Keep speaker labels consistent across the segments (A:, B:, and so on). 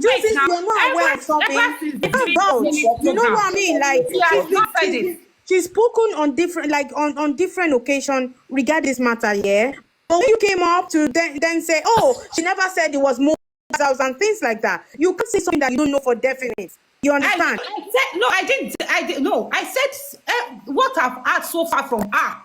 A: Justice, you're not aware of something. You know what I mean? Like, she's spoken on different, like on different occasions regarding this matter, yeah. But when you came up to then say, oh, she never said it was more and things like that. You can't say something that you don't know for definite. You understand?
B: I said no. I didn't. No, I said what I've heard so far from her.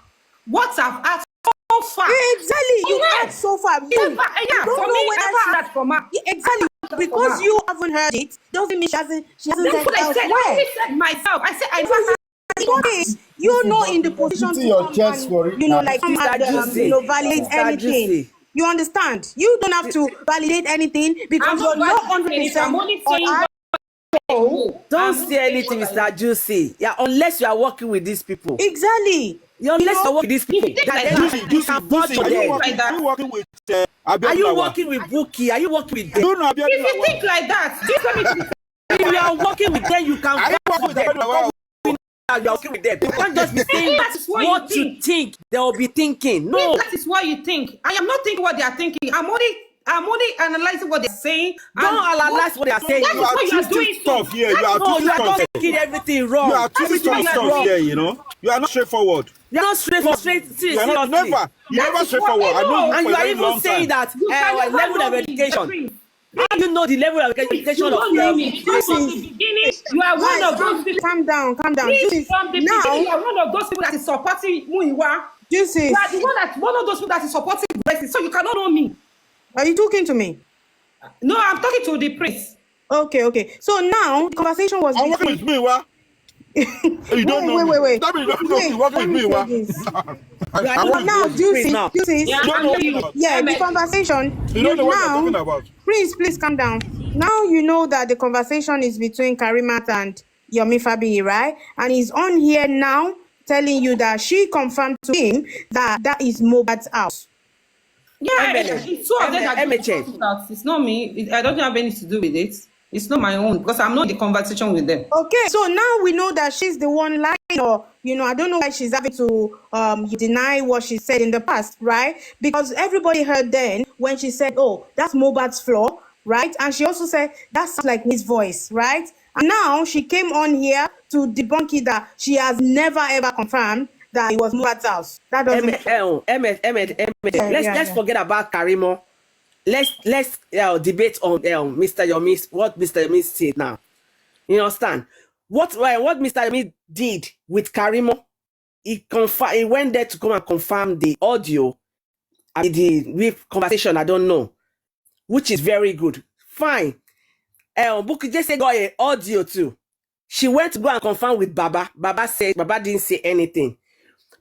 B: What I've heard so far.
A: Exactly. You heard so far.
B: Yeah, for me, I heard that from her.
A: Exactly. Because you haven't heard it doesn't mean she hasn't said elsewhere.
B: I said myself. I said I never.
A: You're not in the position to like validate anything. You understand? You don't have to validate anything because you're not 100%.
B: I'm only saying.
C: Don't say anything, Mr. Juicy. Yeah, unless you are working with these people.
A: Exactly.
C: Unless you are working with these people. Are you working with Buki? Are you working with them?
B: If you think like that,
C: if you are working with them, you can work with them. You are working with them. You can't just be saying what you think they will be thinking. No,
B: that is what you think. I am not thinking what they are thinking. I'm only analyzing what they're saying.
C: Don't analyze what they are saying.
D: You are twisting stuff here. You are
C: twisting everything wrong.
D: You are twisting stuff here. You know. You are not straightforward.
C: You are not straightforward.
D: You are never straightforward. I know.
C: And you are even saying that level of education. How do you know the level of education of
B: Yomi? From the beginning, you are one of those people.
A: Calm down.
B: From the beginning, you are one of those people that is supporting Muiwa. You are one of those people that is supporting Brexit, so you cannot know me.
A: Are you talking to me?
B: No, I'm talking to the prince.
A: Okay. So now the conversation was.
D: I'm working with Muiwa. You don't know.
A: Wait.
D: That means you don't know. Working with Muiwa.
A: Now, Juicy. Yeah, the conversation.
D: You don't know what you're talking about.
A: Please calm down. Now you know that the conversation is between Karimot and Yomi Fabi, right? And he's on here now telling you that she confirmed to him that is Mohbad's house.
B: Yeah, it's two of them. It's not me. I don't have anything to do with it. It's not my own because I'm not in the conversation with them.
A: Okay, so now we know that she's the one lying, or I don't know why she's having to deny what she said in the past, right? Because everybody heard then when she said, "Oh, that's Mohbad's floor," right? And she also said that sounds like his voice, right? And now she came on here to debunk it that she has never ever confirmed that it was Mohbad's house. That doesn't.
C: Let's forget about Karimot. Let's debate on Mr. Yomi, what Mr. Yomi said now. You understand? What Mr. Yomi did with Karimot, he went there to come and confirm the audio, the conversation, I don't know, which is very good. Fine. Buki just got an audio too. She went to go and confirm with Baba. Baba didn't say anything.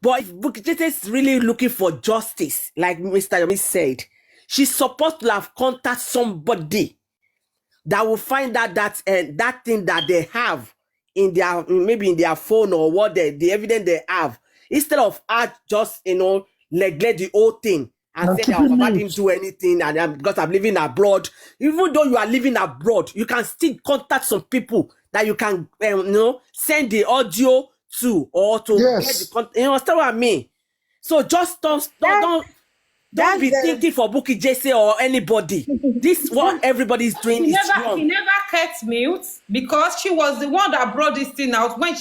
C: But if Buki just is really looking for justice, like Mr. Yomi said, she's supposed to have contacted somebody that will find out that thing that they have in their phone or what the evidence they have, instead of her just neglect the whole thing and say that I didn't do anything and because I'm living abroad. Even though you are living abroad, you can still contact some people that you can send the audio to or to get the content. You understand what I mean? So just don't be thinking for Buki Jesse or anybody. This what everybody is doing is wrong.
B: He never kept mute because she was the one that brought this thing out when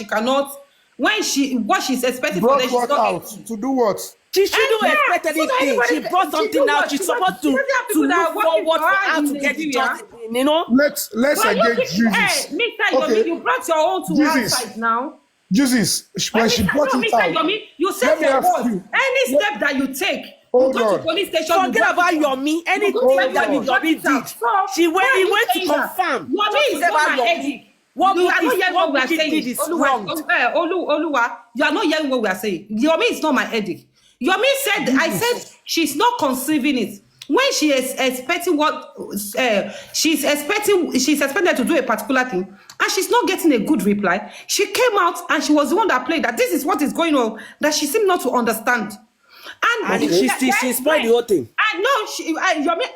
B: what she's expecting for them. She's not
D: to do what?
C: She shouldn't expect anything. She brought something out. She's supposed to look forward for her to get the justice.
D: Let's engage Jesus.
B: Hey, Mr. Yomi, you brought your own to outside now.
D: Jesus, when she brought it out.
B: Yomi, you said your word. Any step that you take, go to police station.
C: Forget about Yomi. Anything that Yomi did. He went to confirm.
B: Yomi is not my headache. What we are saying. Oluwa, you are not hearing what we are saying. Yomi is not my headache. Yomi said, I said she's not conceiving it. When she is expecting she's expected to do a particular thing, and she's not getting a good reply, she came out and she was the one that played that this is what is going on, that she seemed not to understand. And
C: she spoiled the whole thing.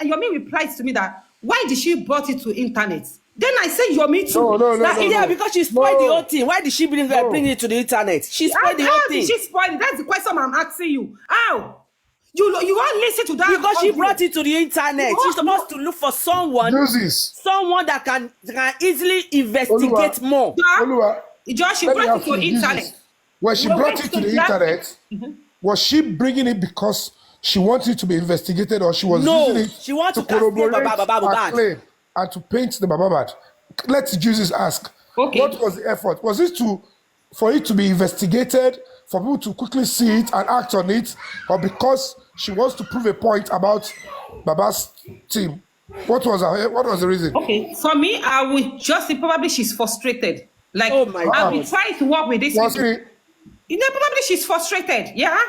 B: Yomi replies to me that, why did she brought it to internet? Then I say Yomi too.
C: No, because she spoiled the whole thing. Why did she bring it to the internet? She spoiled the whole thing.
B: She spoiled it. That's the question I'm asking you. How? You won't listen to that
C: because she
B: audio.
C: brought it to the internet. She's supposed to look for someone that can easily investigate more.
B: Josh, she brought it to the internet.
D: When she brought it to the internet, was she bringing it because she wanted to be investigated, or she was using it
C: she wants to
D: corroborate
C: her
D: claim and to paint the Mohbad? Let's Jesus ask.
B: Okay.
D: What was the effort? Was it for it to be investigated, for people to quickly see it and act on it, or because she wants to prove a point about Baba's team? What was the reason?
B: Okay, for me, I would just say probably she's frustrated. Like,
C: oh my God.
B: I'll be trying to work with this. Probably she's frustrated. Yeah.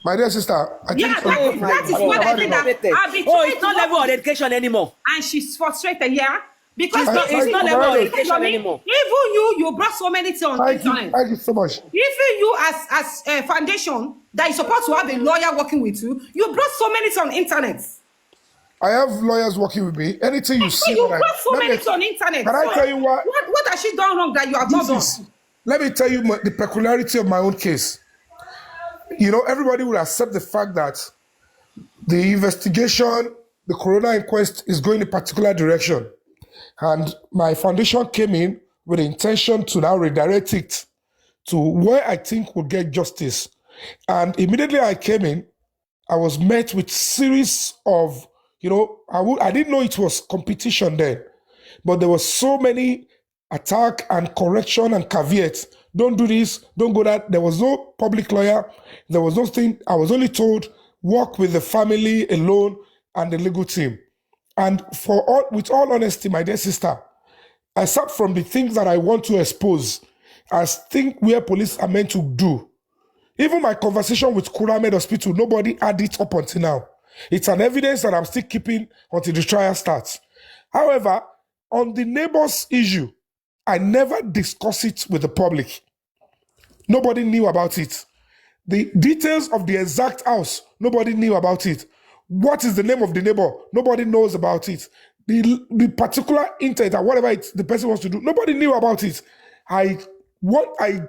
D: My dear sister, I think
B: that is what I think.
C: It's not level of education anymore.
B: And she's frustrated, yeah? Because
C: it's not level of education anymore.
B: Even you brought so many things on the internet.
D: Thank you so much.
B: Even you as a foundation that is supposed to have a lawyer working with you brought so many things on the internet.
D: I have lawyers working with me. Anything you see,
B: you brought so many things on the internet.
D: Can I tell you what
B: has she done wrong that you have not done?
D: Let me tell you the peculiarity of my own case. You know, everybody will accept the fact that the investigation, the coroner inquest is going in a particular direction. And my foundation came in with the intention to now redirect it to where I think would get justice. And immediately I came in, I was met with series of, I didn't know it was competition then, but there was so many attack and correction and caveats. Don't do this, don't go that. There was no public lawyer. There was no thing. I was only told, work with the family alone and the legal team. And with all honesty, my dear sister, aside from the things that I want to expose as things where police are meant to do, even my conversation with Kuramed Hospital, nobody had it up until now. It's an evidence that I'm still keeping until the trial starts. However, on the neighbors issue, I never discuss it with the public. Nobody knew about it. The details of the exact house, nobody knew about it. What is the name of the neighbor? Nobody knows about it. The particular intent or whatever the person wants to do, nobody knew about it. I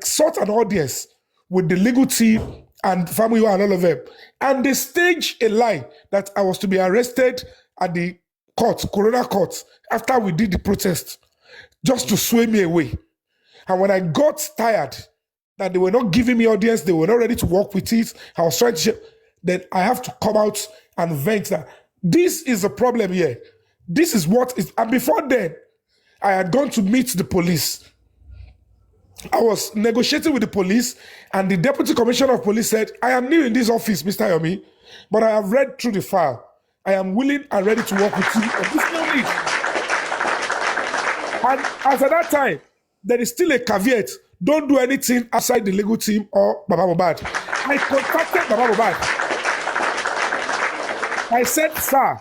D: sought an audience with the legal team and family and all of them. And they staged a lie that I was to be arrested at the coroner court, after we did the protest, just to sway me away. And when I got tired that they were not giving me audience, they were not ready to work with it, I was trying to then I have to come out and vent that this is a problem here. This is what is, and before then, I had gone to meet the police. I was negotiating with the police, and the Deputy Commissioner of Police said, I am new in this office, Mr. Yomi, but I have read through the file. I am willing and ready to work with you on this no need. And as at that time, there is still a caveat. Don't do anything outside the legal team or Baba Mohbad. I contacted Baba Mohbad. I said, sir,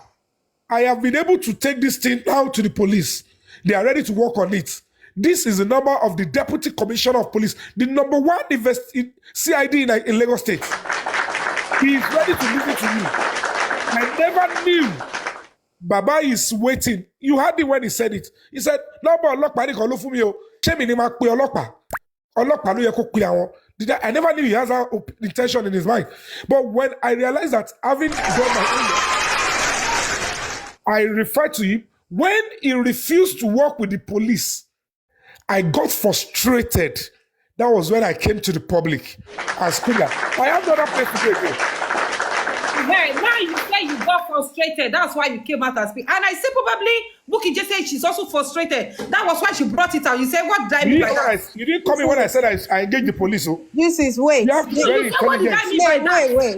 D: I have been able to take this thing down to the police. They are ready to work on it. This is the number of the Deputy Commissioner of Police, the number one CID in Lagos State. He is ready to listen to you. I never knew Baba is waiting. You heard it when he said it. He said, no, but Olokpa ni kan lo fún mi o. Ṣé mi ni ma pe Olokpa? Olokpa ló yẹ kó pe àwọn. I never knew he has that intention in his mind. But when I realized that having done my own, I referred to him. When he refused to work with the police, I got frustrated. That was when I came to the public as Kula. I have no other place to go again.
B: Now you say you got frustrated. That's why you came out and speak. And I say probably Buki just said she's also frustrated. That was why she brought it out. You said, what drive me by that?
D: You didn't come in when I said I engaged the police. Oh.
A: This is wait.
D: You have to very intelligent.
A: Wait.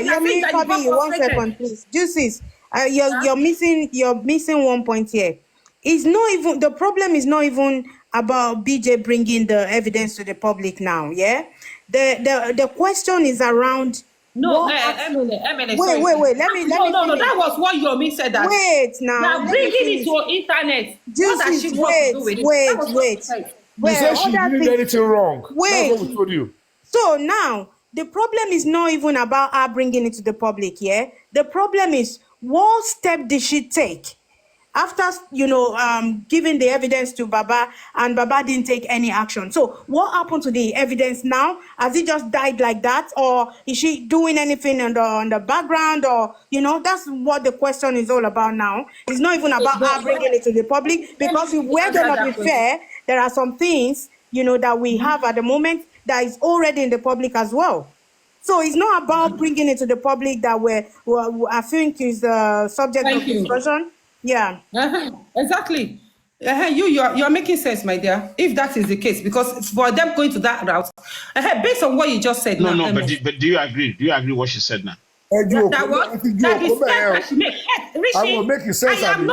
A: Yomi, Fabi, 1 second, please. Juices, you're missing one point here. It's not even, the problem is not even about BJ bringing the evidence to the public now. Yeah, the question is around.
B: No, Emily,
A: wait. Let me.
B: No. That was what Yomi said. That.
A: Wait now.
B: Now bringing it to internet.
A: Wait.
D: You said she didn't do anything wrong.
A: Wait.
D: That's what we told you.
A: So now the problem is not even about her bringing it to the public. Yeah. The problem is what step did she take after, giving the evidence to Baba, and Baba didn't take any action. So what happened to the evidence now? Has it just died like that, or is she doing anything on the background, or that's what the question is all about now. It's not even about her bringing it to the public, because if we're gonna be fair, there are some things that we have at the moment that is already in the public as well. So it's not about bringing it to the public that I think is the subject of discussion. Yeah.
B: Exactly. You're making sense, my dear, if that is the case, because for them going to that route, based on what you just said now.
E: No, but do you agree? Do you agree what she said now?
B: That is that she makes.
D: I will make you sense.
B: I am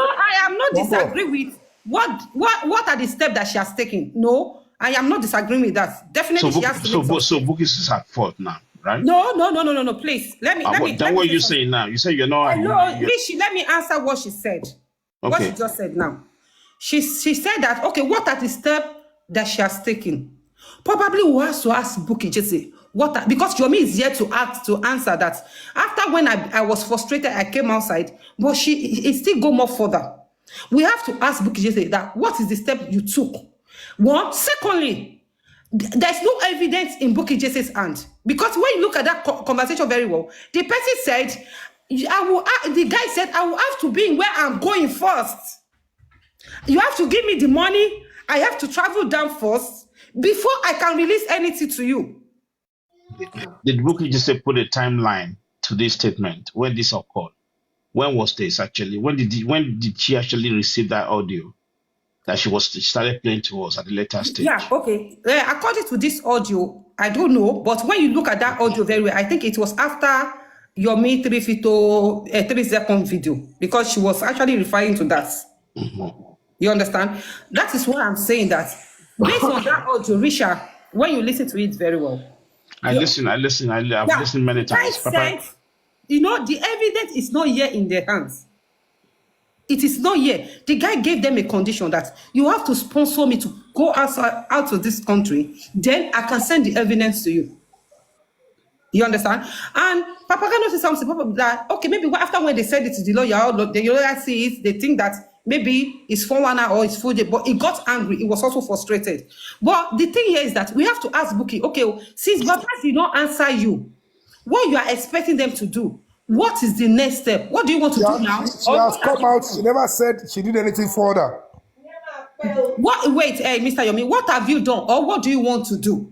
B: not disagreeing with what are the steps that she has taken. No, I am not disagreeing with that. Definitely, she has to
E: so Bukky is at fault now, right?
B: No. Please, let me.
E: Then what you saying now? You say you're not.
B: Rishi, let me answer what she said.
E: Okay.
B: What she just said now. She said that, okay, what are the steps that she has taken? Probably we have to ask Bukky Jesse because Yomi is here to answer that. After when I was frustrated, I came outside, but it still go more further. We have to ask Bukky Jesse that what is the step you took? One. Secondly, there's no evidence in Bukky Jesse's hand, because when you look at that conversation very well, the person said, the guy said, I will have to be in where I'm going first. You have to give me the money. I have to travel down first before I can release anything to you.
E: Did Bukky just put a timeline to this statement when this occurred? When was this actually? When did she actually receive that audio that she started playing to us at the later stage?
B: Yeah, okay. According to this audio, I don't know, but when you look at that audio very well, I think it was after Yomi 3-second video, because she was actually referring to that.
E: Mm-hmm.
B: You understand? That is why I'm saying that. Based on that audio, Risha, when you listen to it very well.
E: I've listened many times.
B: Said, the evidence is not yet in their hands. It is not yet. The guy gave them a condition that you have to sponsor me to go out of this country. Then I can send the evidence to you. You understand? And Papagano said something that, okay, maybe after when they said it to the lawyer sees, they think that maybe it's 419 or it's full day, but he got angry. He was also frustrated. But the thing here is that we have to ask Bukky, okay, since Baba did not answer you, what you are expecting them to do? What is the next step? What do you want to do now?
D: She has come out. She never said she did anything further.
B: Wait, Mr. Yomi, what have you done, or what do you want to do?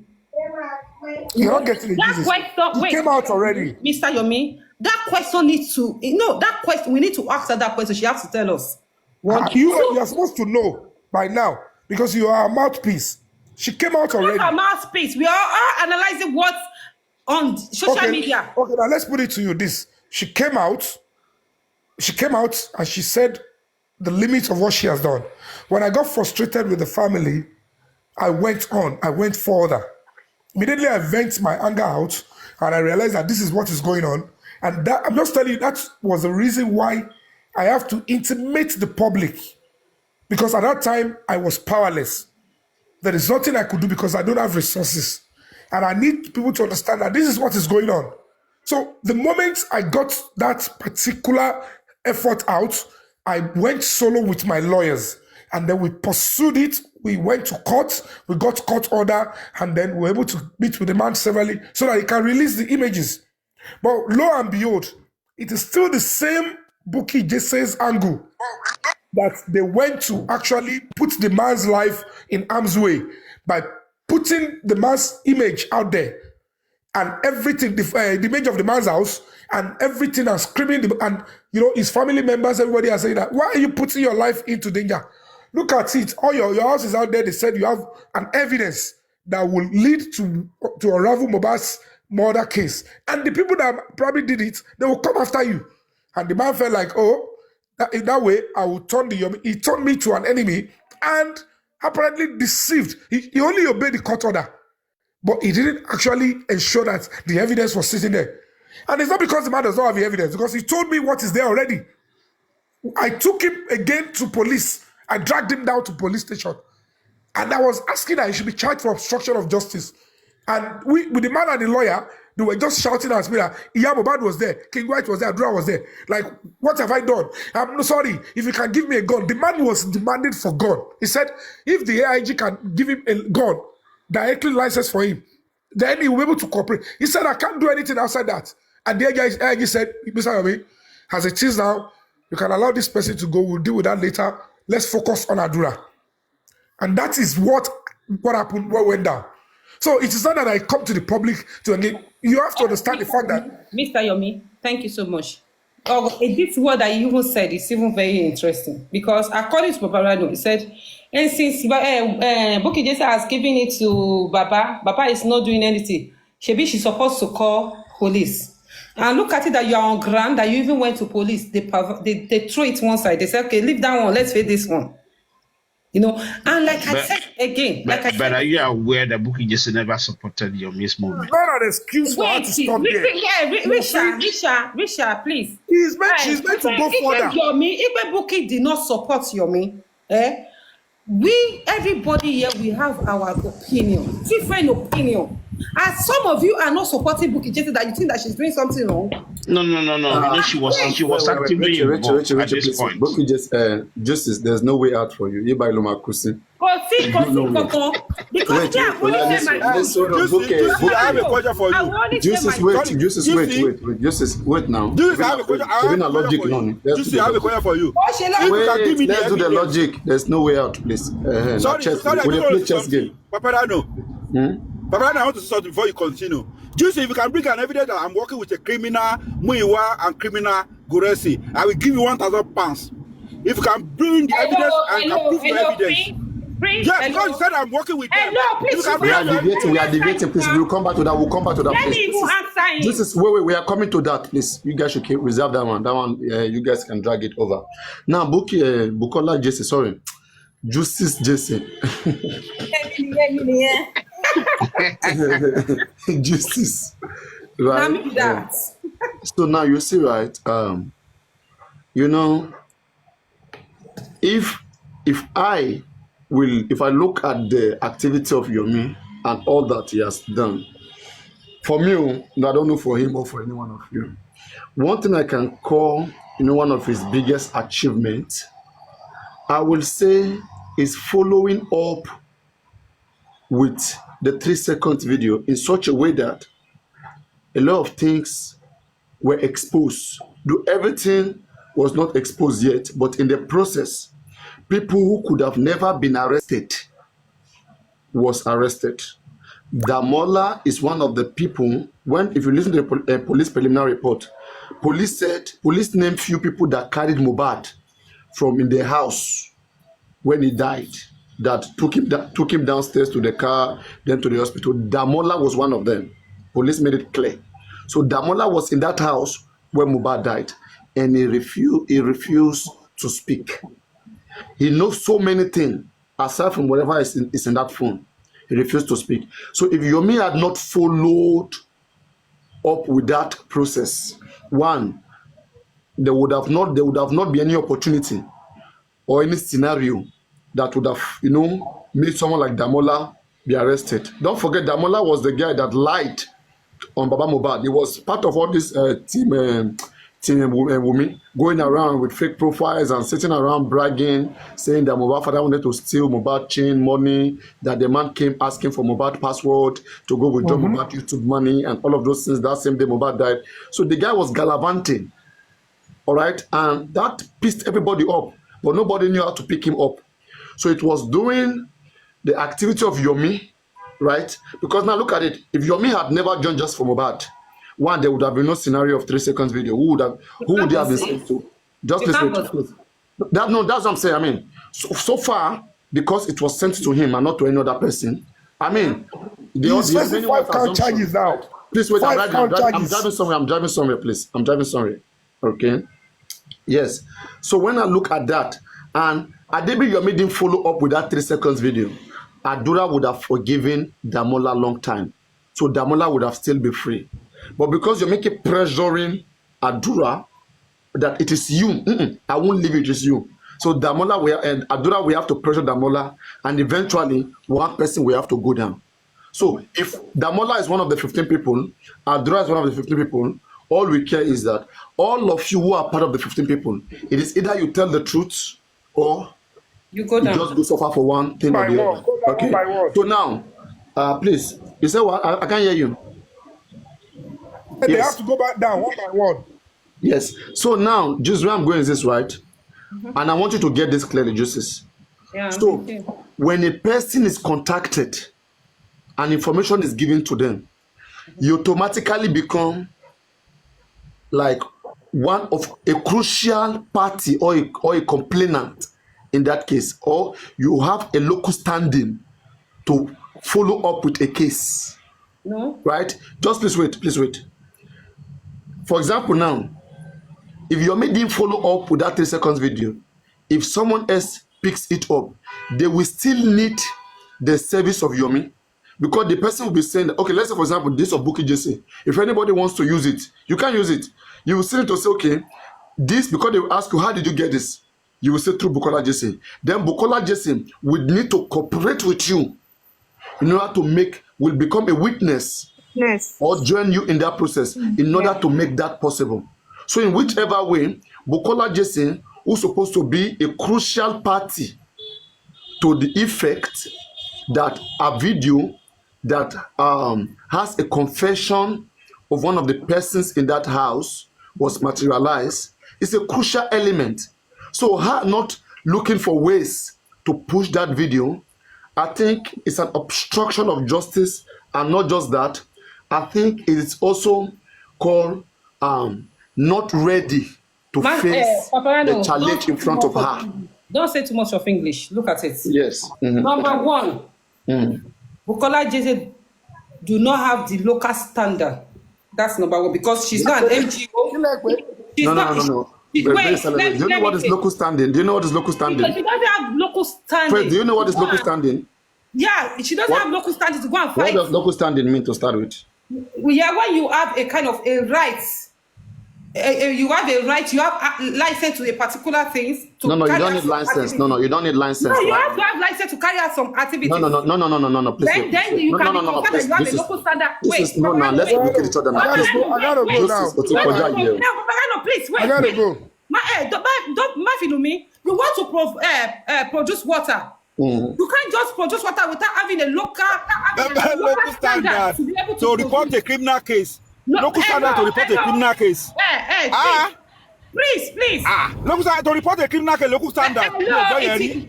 D: You're not getting it. It came out already.
B: Mr. Yomi, that question needs to, that question, we need to ask her that question. She has to tell us.
D: You are supposed to know by now, because you are a mouthpiece. She came out already.
B: Not a mouthpiece. We are analyzing what's on social media.
D: Okay, now let's put it to you this. She came out and she said the limits of what she has done. When I got frustrated with the family, I went further. Immediately I vent my anger out, and I realized that this is what is going on. And that, I'm just telling you, that was the reason why I have to intimate the public, because at that time I was powerless. There is nothing I could do because I don't have resources. And I need people to understand that this is what is going on. So the moment I got that particular effort out, I went solo with my lawyers, and then we pursued it. We went to court, we got court order, and then we were able to meet with the man severally so that he can release the images. But lo and behold, it is still the same Bukky Jesse's angle that they went to actually put the man's life in harm's way by putting the man's image out there and everything, the image of the man's house and everything, and screaming, and his family members, everybody are saying that, why are you putting your life into danger? Look at it. All your house is out there. They said you have an evidence that will lead to unravel Mohbad's murder case. And the people that probably did it, they will come after you. And the man felt like, oh, in that way, I will turn he turned me to an enemy, and apparently deceived. He only obeyed the court order, but he didn't actually ensure that the evidence was sitting there. And it's not because the man does not have the evidence, because he told me what is there already. I took him again to police. I dragged him down to police station. And I was asking that he should be charged for obstruction of justice. And with the man and the lawyer, They were just shouting at me that Mohbad was there, King White was there, Adura was there. Like, what have I done? I'm sorry. If you can give me a gun. The man was demanding for gun. He said, if the AIG can give him a gun, directly licensed for him, then he will be able to cooperate. He said, I can't do anything outside that. And the AIG said, Mr. Yomi, as it is now, you can allow this person to go. We'll deal with that later. Let's focus on Adura. And that is what happened, what went down. So it is not that I come to the public to engage. You have to understand the fact that...
B: Mr. Yomi, thank you so much. This word that you even said is even very interesting because according to Papa Rado, he said, and since Bukky Jesse has given it to Baba is not doing anything. She's supposed to call police. And look at it that you are on ground, that you even went to police. They throw it one side. They say, okay, leave that one. Let's face this one. You know, and like I said again,
E: but are you aware that Bukky Jesse never supported your Miss movement?
D: Not an excuse for her to stop there.
B: Yeah, Risha, please.
D: She's meant to go further.
B: If Bukky did not support Yomi, everybody here, we have our opinion, different opinion. And some of you are not supporting Bukky Jesse that you think that she's doing something wrong.
E: No. You know, she was actively involved at this point.
F: Bukky Jesse, justice, there's no way out for you. You buy Loma Kusi.
B: Because I
G: have a question for you.
F: Justice, wait now.
G: Justice, I have a question. Justice, I have a question for you.
F: Wait, let's do the logic. There's no way out, please.
G: Sorry,
F: we play chess game.
G: Papa Rano, I want to say something before you continue. Justice, if you can bring an evidence that I'm working with a criminal, Muiwa, and criminal Goresi, I will give you 1,000 pounds. If you can bring the evidence and can prove the evidence. Yeah, because you said I'm working with them.
F: We are debating, please. We'll come back to that.
B: Let me even answer him.
F: This is wait, we are coming to that, please. You guys should reserve that one. That one, you guys can drag it over. Now, Bukola Jesse, sorry. Justice Jesse. Justice. Right. So now you see, right? You know, if I look at the activity of Yomi and all that he has done, for me, I don't know for him or for any one of you, one thing I can call, one of his biggest achievements, I will say, is following up with the 3-second video in such a way that a lot of things were exposed. Though everything was not exposed yet, but in the process, people who could have never been arrested was arrested. Damola is one of the people, if you listen to the police preliminary report, police named few people that carried Mohbad from in their house when he died, that took him downstairs to the car, then to the hospital. Damola was one of them. Police made it clear. So Damola was in that house when Mohbad died, and he refused to speak. He knows so many things aside from whatever is in that phone. He refused to speak. So if Yomi had not followed up with that process, one, there would have not been any opportunity or any scenario that would have, made someone like Damola be arrested. Don't forget, Damola was the guy that lied on Baba Mohbad. He was part of all this team Wumi, going around with fake profiles and sitting around bragging, saying that Mohbad father wanted to steal Mohbad chain money, that the man came asking for Mohbad password to go withdraw Mohbad YouTube money and all of those things. That same day Mohbad died. So the guy was gallivanting, all right? And that pissed everybody up, but nobody knew how to pick him up. So it was doing the activity of Yomi, right? Because now look at it. If Yomi had never joined just for Mohbad, one, there would have been no scenario of 3 seconds video. Who would they have been sent to? Just listen to it. That's what I'm saying. I mean, so far, because it was sent to him and not to any other person, I mean,
D: there's 5 count charges now.
F: Please wait, I'm driving somewhere, please. I'm driving somewhere. Okay? Yes. So when I look at that, and Adebi Yomi didn't follow up with that 3 seconds video, Adura would have forgiven Damola long time. So Damola would have still been free. But because you're making pressuring Adura that it is you, I won't leave it is you. So Damola and Adura, we have to pressure Damola, and eventually one person will have to go down. So if Damola is one of the 15 people, Adura is one of the 15 people, all we care is that all of you who are part of the 15 people, it is either you tell the truth or
B: You go
F: you
B: down.
F: just go suffer for one thing or the other. Okay. So now, please, you say what? I can't hear you.
D: They have to go back down one by one.
F: Yes. So now, just where I'm going is this, right? And I want you to get this clearly, Justice.
B: Yeah.
F: So when a person is contacted and information is given to them, you automatically become like one of a crucial party or a complainant in that case, or you have a local standing to follow up with a case.
B: No.
F: Right? Just please wait. For example, now, if Yomi didn't follow up with that 3 seconds video, if someone else picks it up, they will still need the service of Yomi, because the person will be saying, okay, let's say, for example, this of Bukky Jesse. If anybody wants to use it, you can use it. You will still need to say, okay, this, because they will ask you, how did you get this? You will say through Bukola Jesse. Then Bukola Jesse will need to cooperate with you in order to will become a witness.
A: Yes.
F: Or join you in that process in order to make that possible. So in whichever way, Bukola Jesse, who's supposed to be a crucial party to the effect that a video that has a confession of one of the persons in that house was materialized, is a crucial element. So her not looking for ways to push that video, I think it's an obstruction of justice, and not just that, I think it is also called not ready to face the challenge in front of her.
B: Don't say too much of English. Look at it.
F: Yes.
B: Number one, Bukola Jesse do not have the local standard. That's number one, because she's not an NGO.
F: No. Do you know what is local standing? Do you know what is local standing?
B: Because she doesn't have local standing.
F: First, do you know what is local standing?
B: Yeah, she doesn't have local standing to go and fight.
F: What does local standing mean to start with?
B: Yeah, when you have a kind of a right, you have a right, you have license to a particular things.
F: No, you don't need license. No, you don't need license.
B: No, you have to have license to carry out some activities.
F: No, please.
B: Then you can be confident that you have a local standard. Wait,
F: let's look at each other now.
D: I gotta go now.
B: Please, wait.
D: I gotta go.
B: Don't me. You want to produce water. You can't just produce water without having a local
G: standard to report a criminal case. Local standard to report a criminal case.
B: Please.
G: Local standard to report a criminal case. Local standard.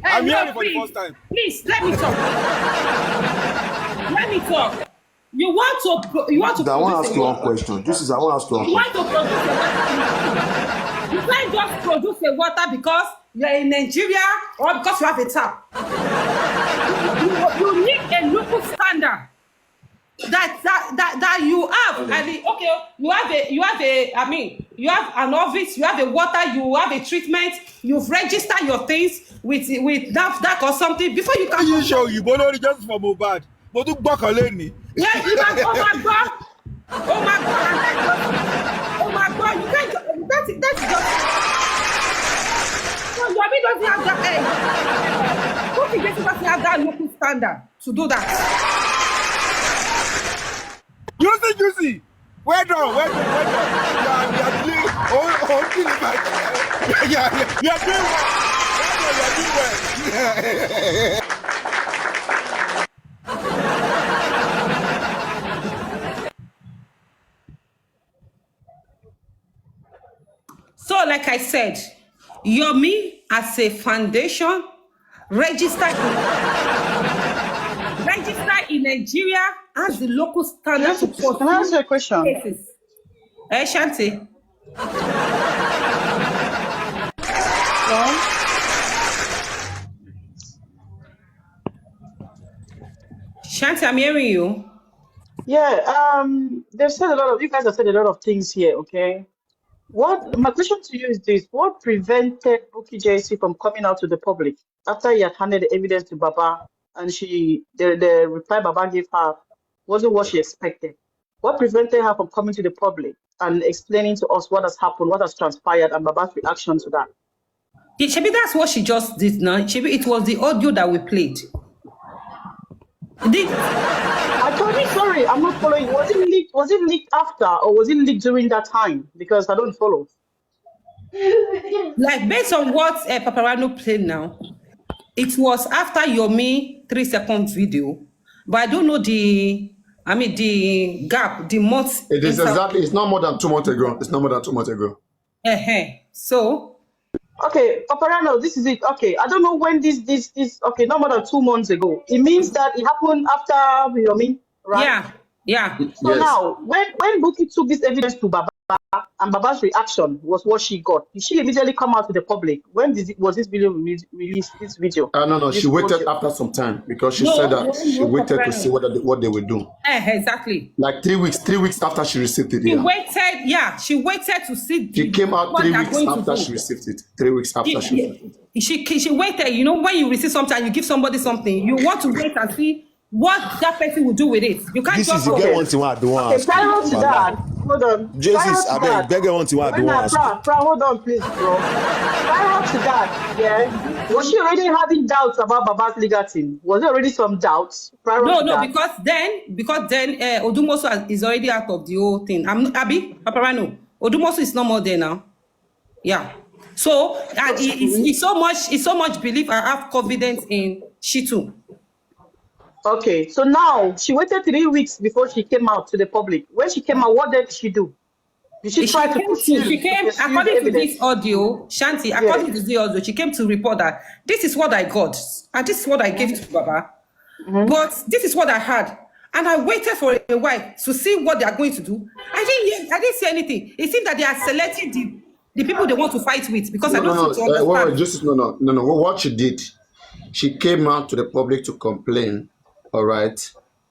G: I'm hearing for the first time.
B: Please, let me talk. You want to.
H: I want to ask you one question. I want to ask you one question.
B: You want to produce a water. You can't just produce a water because you're in Nigeria or because you have a tap. You need a local standard that you have. Okay. You have an office, you have a water, you have a treatment, you've registered your things with NAFDAC or something before you can.
G: You show you borrow just for Mohbad. But do back already.
B: Yeah, you can. Oh my God. You can't. That's just. No, Yomi doesn't have that. Who think doesn't have that local standard to do that?
G: You see. Well done. You are doing well.
B: So, like I said, Yomi as a foundation registered in Nigeria as the local standard.
I: Can I ask you a question?
B: Cases. Shanti. Shanti, I'm hearing you.
I: Yeah, they've said you guys have said a lot of things here, okay? My question to you is this: what prevented Bukky Jesse from coming out to the public after he had handed the evidence to Baba, and the reply Baba gave her wasn't what she expected? What prevented her from coming to the public and explaining to us what has happened, what has transpired, and Baba's reaction to that?
B: Maybe that's what she just did now. Maybe it was the audio that we played.
I: I told you, sorry, I'm not following. Was it leaked after or was it leaked during that time? Because I don't follow.
B: Like based on what Paparano played now, it was after Yomi 3 second video, but I don't know the gap, the months.
F: It is exactly. It's not more than 2 months ago. It's not more than 2 months ago.
B: So
I: Okay, Paparano, this is it. Okay, I don't know when this. Okay, not more than 2 months ago. It means that it happened after Yomi, right?
B: yeah.
I: So now, when Buki took this evidence to Baba, and Baba's reaction was what she got, did she immediately come out to the public? When was this video released? This video?
F: No. She waited after some time because she said that she waited to see what they would do.
B: Exactly.
F: Like 3 weeks. 3 weeks after she received it.
B: She waited to see.
F: She came out 3 weeks after she received it. 3 weeks after she received it.
B: She waited. You know, when you receive something, you give somebody something. You want to wait and see what that person will do with it. You can't
H: This
B: just
H: is get one thing I do want.
I: Okay, prior to that, hold on.
H: Jesus, I beg one thing I do want.
I: Hold on, please, bro. Prior to that, yeah, was she already having doubts about Baba's legal team? Was there already some doubts prior to that?
B: No, because then Odumosu is already out of the whole thing. Paparano. Odumosu is no more there now. Yeah. So and it's so much belief and have confidence in Shitu.
I: Okay, so now she waited 3 weeks before she came out to the public. When she came out, what did she do? Did she try to pursue?
B: She came, according to this audio, Shanti, according to the audio, she came to report that this is what I got, and this is what I gave to Baba. But this is what I had. And I waited for a while to see what they are going to do. I didn't see anything. It seems that they are selecting the people they want to fight with because I don't seem to understand.
F: No. What she did, she came out to the public to complain, all right,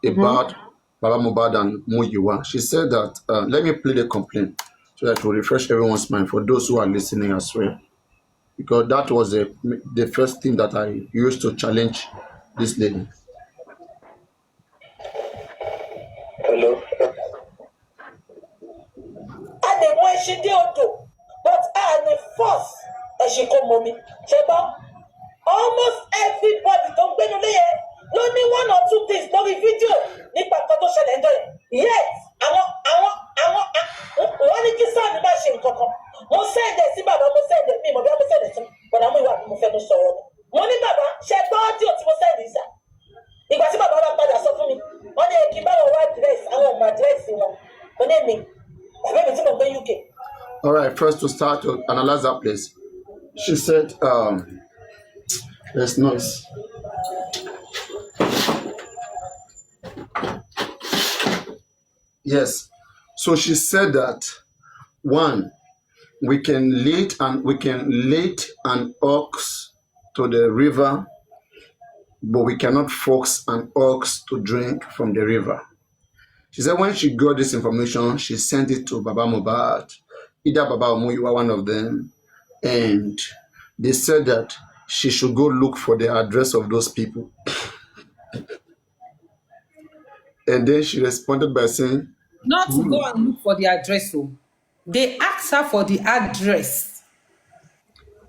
F: about Baba Mohbad and Muyiwa. She said that, let me play the complaint so that will refresh everyone's mind for those who are listening as well. Because that was the first thing that I used to challenge this lady.
J: Hello. And then when she did but I the first and she come mommy. Almost everybody don't be only 1 or 2 things, no video. Nipa koto shele enjoy. Yes, I want one kiss on the machine koko. Mo send the si baba, mo send the me, mo send the but I'm wa mo fe no so. Money baba, she bought you mo send this. Igba ti baba ba pada sọ fún mi. Wọ́n ní kí bá wọn white dress, àwọn ma dress wọn. Mo ní mi. Baba mi ti mo gbe UK.
F: All right, first to start to analyze that place. She said, there's noise. Yes. So she said that, one, we can lead an ox to the river, but we cannot force an ox to drink from the river. She said when she got this information, she sent it to Baba Mohbad, either Baba or Muyiwa, one of them, and they said that she should go look for the address of those people. And then she responded by saying,
B: not to go and look for the address. So they asked her for the address.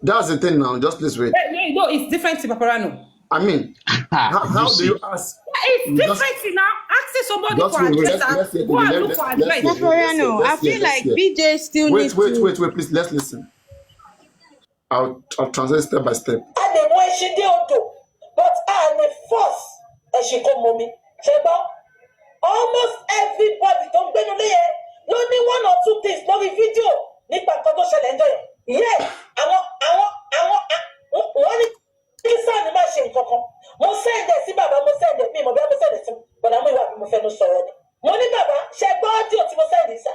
F: That's the thing now. Just please wait.
B: No, it's different to Paparano.
F: I mean, how do you ask?
B: It's different now. Asking somebody for address and go and look for address.
A: Paparano, I feel like BJ still needs to...
F: Wait, please, let's listen. I'll translate step by step.
J: And then when she did but I the first and she come mommy. Almost everybody don't be only 1 or 2 things, no video. Nipa koto shele enjoy. Yes, I want one kiss on the machine koko. Mo send the si baba, mo send the me, mo send the but I'm wa mo fe no so. Money baba, she bought you ti mo send this.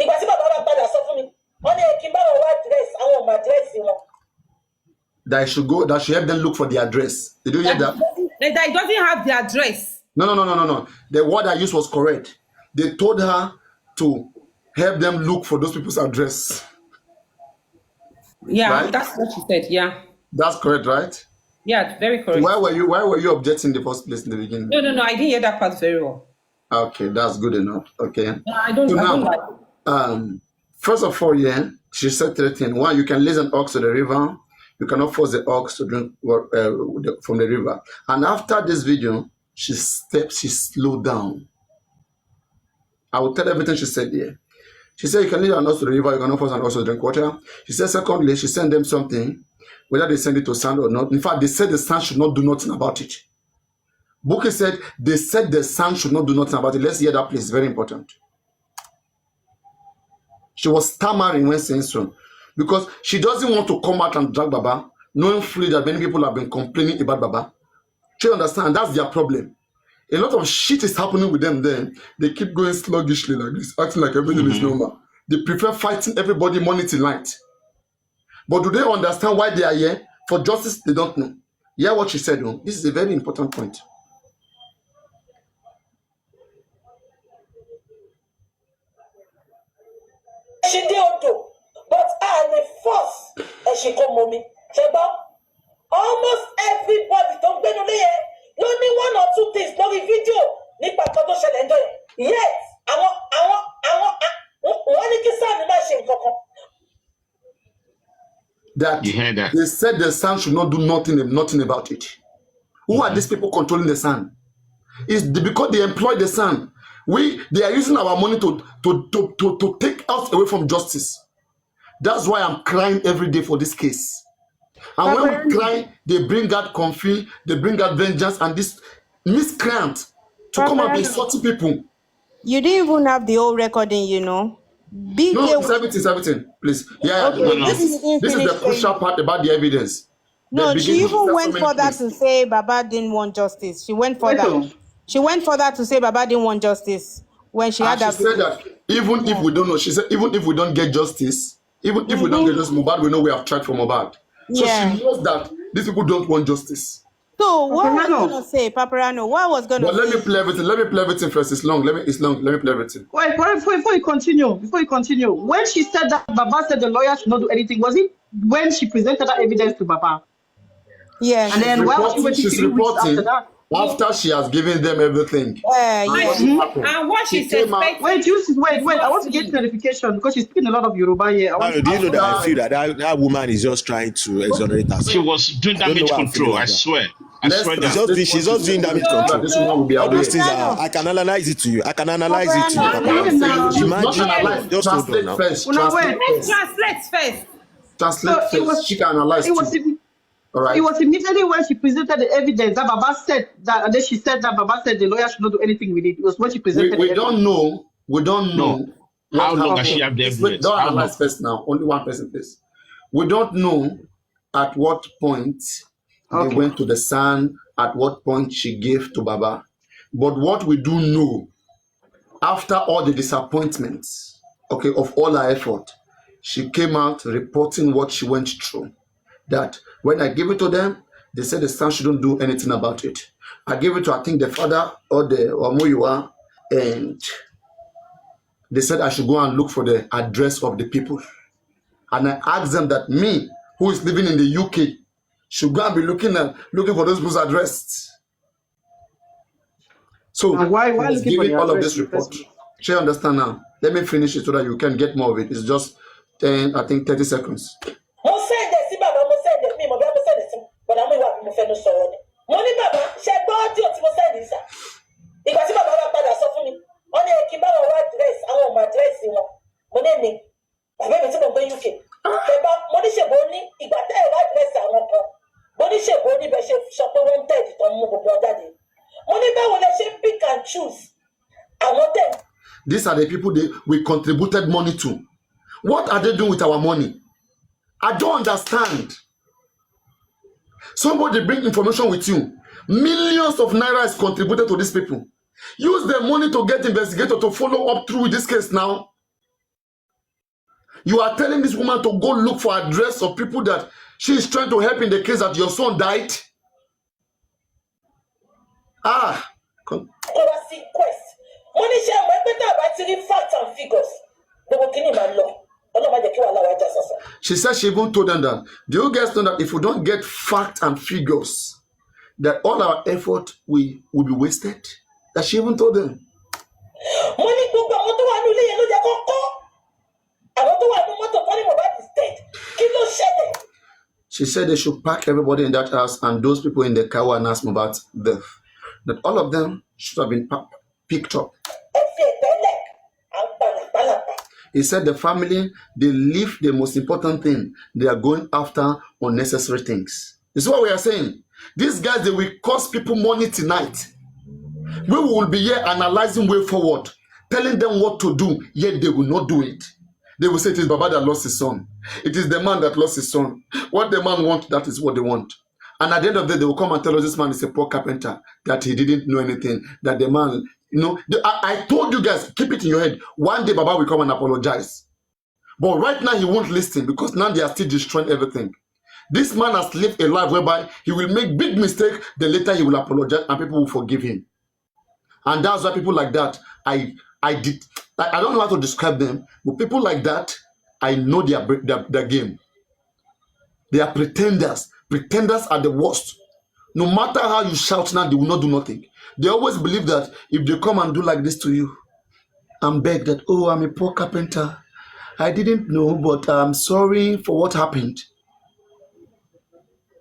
J: Igba ti baba ba pada sọ fún mi. Wọ́n ní kí bá wọn white dress, àwọn ma dress wọn.
F: That should help them look for the address. Did you hear that?
B: That it doesn't have the address.
F: No. The word I used was correct. They told her to help them look for those people's address.
B: Yeah,
F: right?
B: That's what she said. Yeah.
F: That's correct, right?
B: Yeah, very correct.
F: Why were you objecting in the first place in the beginning?
B: No, I didn't hear that part very well.
F: Okay, that's good enough. Okay.
B: No, I don't like.
F: First of all, yeah, she said 3 things. One, you can lead an ox to the river. You cannot force the ox to drink from the river. And after this video, she slowed down. I will tell everything she said here. She said, you can lead an horse to the river, you can force an horse to drink water. She said, secondly, she sent them something, whether they send it to Sand or not. In fact, they said the Sand should not do nothing about it. Buki said, they said the Sand should not do nothing about it. Let's hear that, please. Very important. She was stammering when saying so. Because she doesn't want to come out and drag Baba, knowing fully that many people have been complaining about Baba. Do you understand? That's their problem. A lot of shit is happening with them then. They keep going sluggishly like this, acting like everything is normal. They prefer fighting everybody morning till night. But do they understand why they are here? For justice, they don't know. Hear what she said. Oh. This is a very important point.
J: She did Odo, but I the force and she come mommy. Almost everybody don't be only one or two things, no video. Yes, I want
F: that
E: you hear that?
F: they said the Sun should not do nothing about it. Who are these people controlling the Sun? It's because they employ the Sun. They are using our money to take us away from justice. That's why I'm crying every day for this case. And when we cry, they bring out conflict, they bring out vengeance, and this miscreant to come and be insulting people.
A: You didn't even have the whole recording, you know.
F: No, it's everything, please. Yeah,
A: okay,
F: this is the crucial part about the evidence.
A: No, she even went further to say Baba didn't want justice. She went further. She went further to say Baba didn't want justice when she had that.
F: She said that even if we don't know, she said even if we don't get justice, even if we don't get justice, Mohbad, we know we have tried for Mohbad. So she knows that these people don't want justice.
A: So what was gonna say, Paparano? What was gonna?
F: But let me play everything first. It's long. Let me play everything.
I: Wait, before you continue, when she said that Baba said the lawyer should not do anything, was it when she presented that evidence to Baba?
A: Yes.
I: And then
F: she's reporting after she has given them everything.
B: And what she said.
I: Wait, I want to get clarification because she's speaking a lot of Yoruba here.
H: Do you know that I feel that woman is just trying to exonerate herself?
E: She was doing damage control, I swear.
H: She's just doing damage control.
F: This woman will be
H: all those things are, I can analyze it to you. Imagine. Just hold on now.
F: Translate first. She can analyze too. All right.
I: It was immediately when she presented the evidence that Baba said that, and then she said that Baba said the lawyer should not do anything with it. It was when she presented.
F: We don't know. We don't know.
E: How long has she have the evidence?
F: Don't analyze first now. Only one person, please. We don't know at what point they went to the Sun, at what point she gave to Baba. But what we do know, after all the disappointments, of all her effort, she came out reporting what she went through. That when I give it to them, they said the Sun shouldn't do anything about it. I gave it to, I think, the father or Moyua, and they said I should go and look for the address of the people. And I asked them that me, who is living in the UK, should go and be looking for those people's address. So
I: why looking for
F: all of this report? She understand now. Let me finish it so that you can get more of it. It's just 30 seconds. These are the people we contributed money to. What are they doing with our money? I don't understand. Somebody bring information with you. Millions of naira is contributed to these people. Use the money to get investigator to follow up through with this case now. You are telling this woman to go look for address of people that she is trying to help in the case that your son died. She said she even told them that, do you guys know that if we don't get facts and figures, that all our effort will be wasted? That she even told them. She said they should pack everybody in that house and those people in the car and ask Mohbad's death. that all of them should have been picked up. He said the family, they leave the most important thing. They are going after unnecessary things. This is what we are saying. These guys, they will cost people money tonight. We will be here analyzing way forward, telling them what to do, yet they will not do it. They will say it is Baba that lost his son. It is the man that lost his son. What the man wants, that is what they want. And at the end of the day, they will come and tell us this man is a poor carpenter, that he didn't know anything, that the man, I told you guys, keep it in your head. One day Baba will come and apologize. But right now he won't listen because now they are still destroying everything. This man has lived a life whereby he will make big mistake, then later he will apologize and people will forgive him. And that's why people like that, I don't know how to describe them, but people like that, I know their game. They are pretenders. Pretenders are the worst. No matter how you shout now, they will not do nothing. They always believe that if they come and do like this to you, and beg that, oh, I'm a poor carpenter. I didn't know, but I'm sorry for what happened.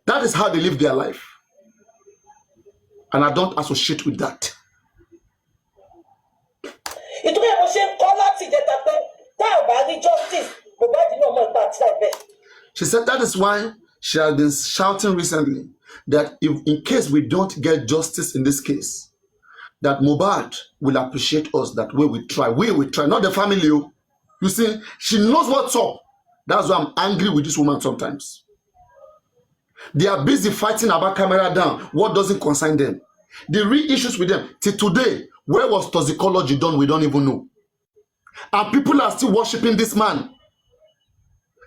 F: That is how they live their life. And I don't associate with that. She said that is why she has been shouting recently that if in case we don't get justice in this case, that Mohbad will appreciate us, that we will try, not the family. You see, she knows what's up. That's why I'm angry with this woman sometimes. They are busy fighting about camera down. What doesn't concern them? The real issues with them. Till today, where was toxicology done? We don't even know. And people are still worshiping this man.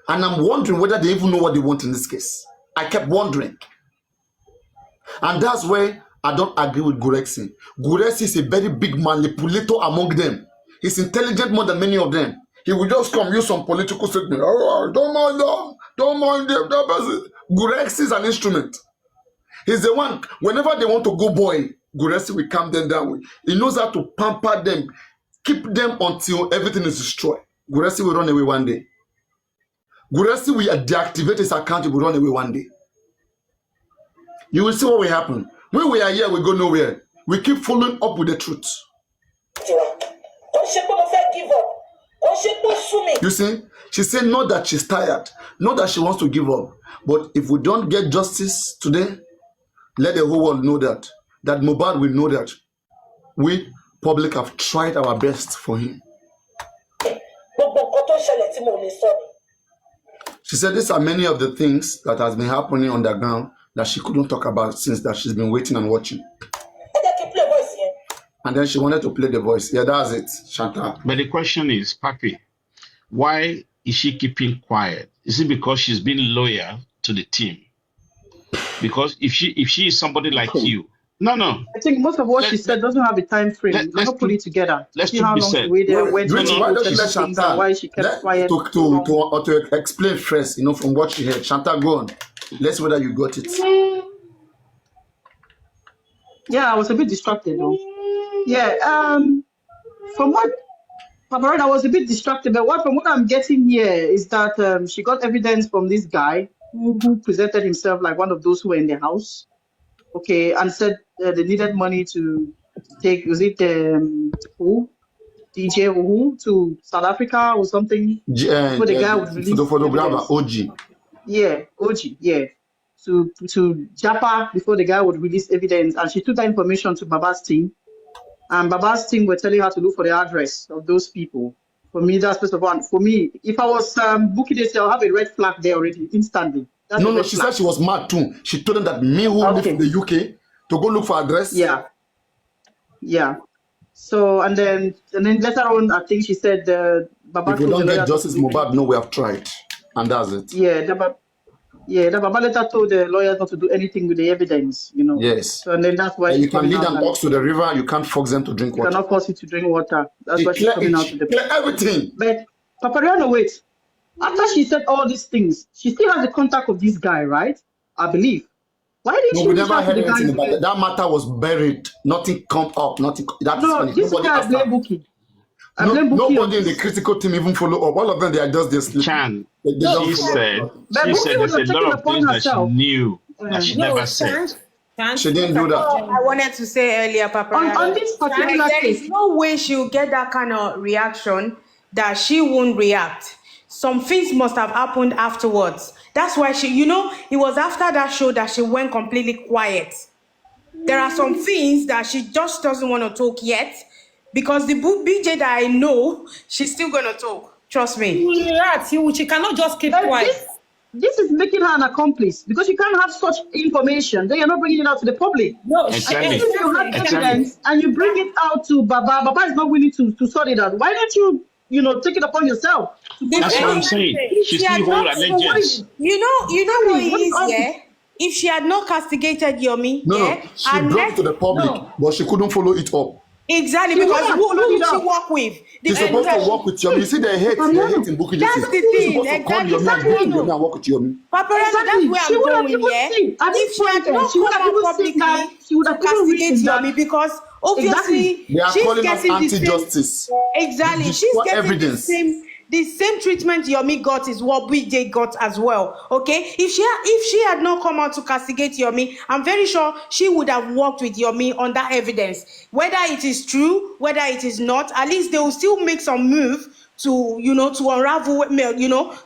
F: And I'm wondering whether they even know what they want in this case. I kept wondering. And that's where I don't agree with Gurexi. Gurexi is a very big manipulator among them. He's intelligent more than many of them. He will just come use some political statement. Oh, don't mind them. Don't mind them. Gurexi is an instrument. He's the one, whenever they want to go boil, Gurexi will calm them down. He knows how to pamper them, keep them until everything is destroyed. Gurexi will run away one day. Gurexi will deactivate his account, he will run away one day. You will see what will happen. When we are here, we go nowhere. We keep following up with the truth. You see, she said not that she's tired, not that she wants to give up, but if we don't get justice today, let the whole world know that Mohbad will know that we, public, have tried our best for him. She said these are many of the things that has been happening on the ground that she couldn't talk about since that she's been waiting and watching. And then she wanted to play the voice. Yeah, that's it, Shanta.
E: But the question is, Papi, why is she keeping quiet? Is it because she's been loyal to the team? Because if she is somebody like you, no.
I: I think most of what she said doesn't have a time frame. You cannot put it together.
E: Let's
I: see how long she waited, why don't you let Chantal, why she kept quiet
F: to explain first, from what she heard. Chantal, go on. Let's see whether you got it.
I: Yeah, I was a bit distracted though. Yeah, from what I was a bit distracted, but from what I'm getting here is that she got evidence from this guy who presented himself like one of those who were in the house, okay, and said they needed money to take, was it who? DJ who to South Africa or something? For the guy would release
F: the photographer, OG.
I: Yeah, OG, yeah. To Japa before the guy would release evidence, and she took that information to Baba's team. And Baba's team were telling her to look for the address of those people. For me, that's first of all. For me, if I was booking this, I'll have a red flag there already, instantly. That's
F: no, she said she was mad too. She told them that me who live in the UK to go look for address.
I: Yeah. So and then later on, I think she said Baba.
F: If we don't get justice, Mohbad, no, we have tried, and that's it.
I: The Baba later told the lawyers not to do anything with the evidence,
F: Yes.
I: So and then that's why
F: you can lead an ox to the river. You can't force them to drink water.
I: You cannot force it to drink water. That's why she's coming out to the
F: clear everything.
I: But Papariano, wait. After she said all these things, she still has the contact of this guy, right? I believe. Why didn't she?
F: We never heard anything about that. That matter was buried. Nothing come up. Nothing. That's funny.
I: This guy blame Bookie.
F: Nobody in the critical team even follow up. All of them, they are just this.
E: Chan, she said there's a lot of things that she knew that she never said.
F: She didn't do that.
A: I wanted to say earlier, Papa.
I: On this particular
A: There is
I: case,
A: no way she'll get that kind of reaction that she won't react. Some things must have happened afterwards. That's why she, it was after that show that she went completely quiet. There are some things that she just doesn't want to talk yet, because the BJ that I know, she's still going to talk. Trust me.
B: She cannot just keep quiet.
I: This is making her an accomplice, because you can't have such information, then you're not bringing it out to the public.
B: No,
E: Exactly.
I: If you have evidence and you bring it out to Baba is not willing to sort it out. Why don't you, take it upon yourself?
E: That's what I'm saying. She still hold allegiance.
A: You know what it is, yeah? If she had not castigated Yomi,
F: No, she brought it to the public, but she couldn't follow it up.
A: Exactly,
I: She
A: because
I: wouldn't
A: who did she
I: follow it
A: work with?
F: She's supposed to work with Yomi. You see, they hate in Bukky
A: That's
F: Jesse.
A: the
F: She's
A: thing,
F: supposed to call
A: exactly.
F: Yomi and bring Yomi and work with Yomi.
A: Paparazzi,
I: Exactly.
A: that's
I: She
A: where
I: would
A: I'm
I: have
A: going,
I: even
A: yeah?
I: seen. At
A: If
I: this
A: she had
I: point,
A: not
I: she would
A: come
I: have
A: out
I: even seen
A: publicly
I: that. She would
A: to
I: have even
A: castigate
I: written
A: Yomi,
I: that.
A: because obviously
F: They are
A: she's
F: calling us
A: getting the same.
F: anti-justice.
A: Exactly, she's
F: Destroy
A: getting
F: evidence.
A: the same treatment Yomi got is what BJ got as well. Okay, if she had not come out to castigate Yomi, I'm very sure she would have worked with Yomi on that evidence. Whether it is true, whether it is not, at least they will still make some move to to unravel,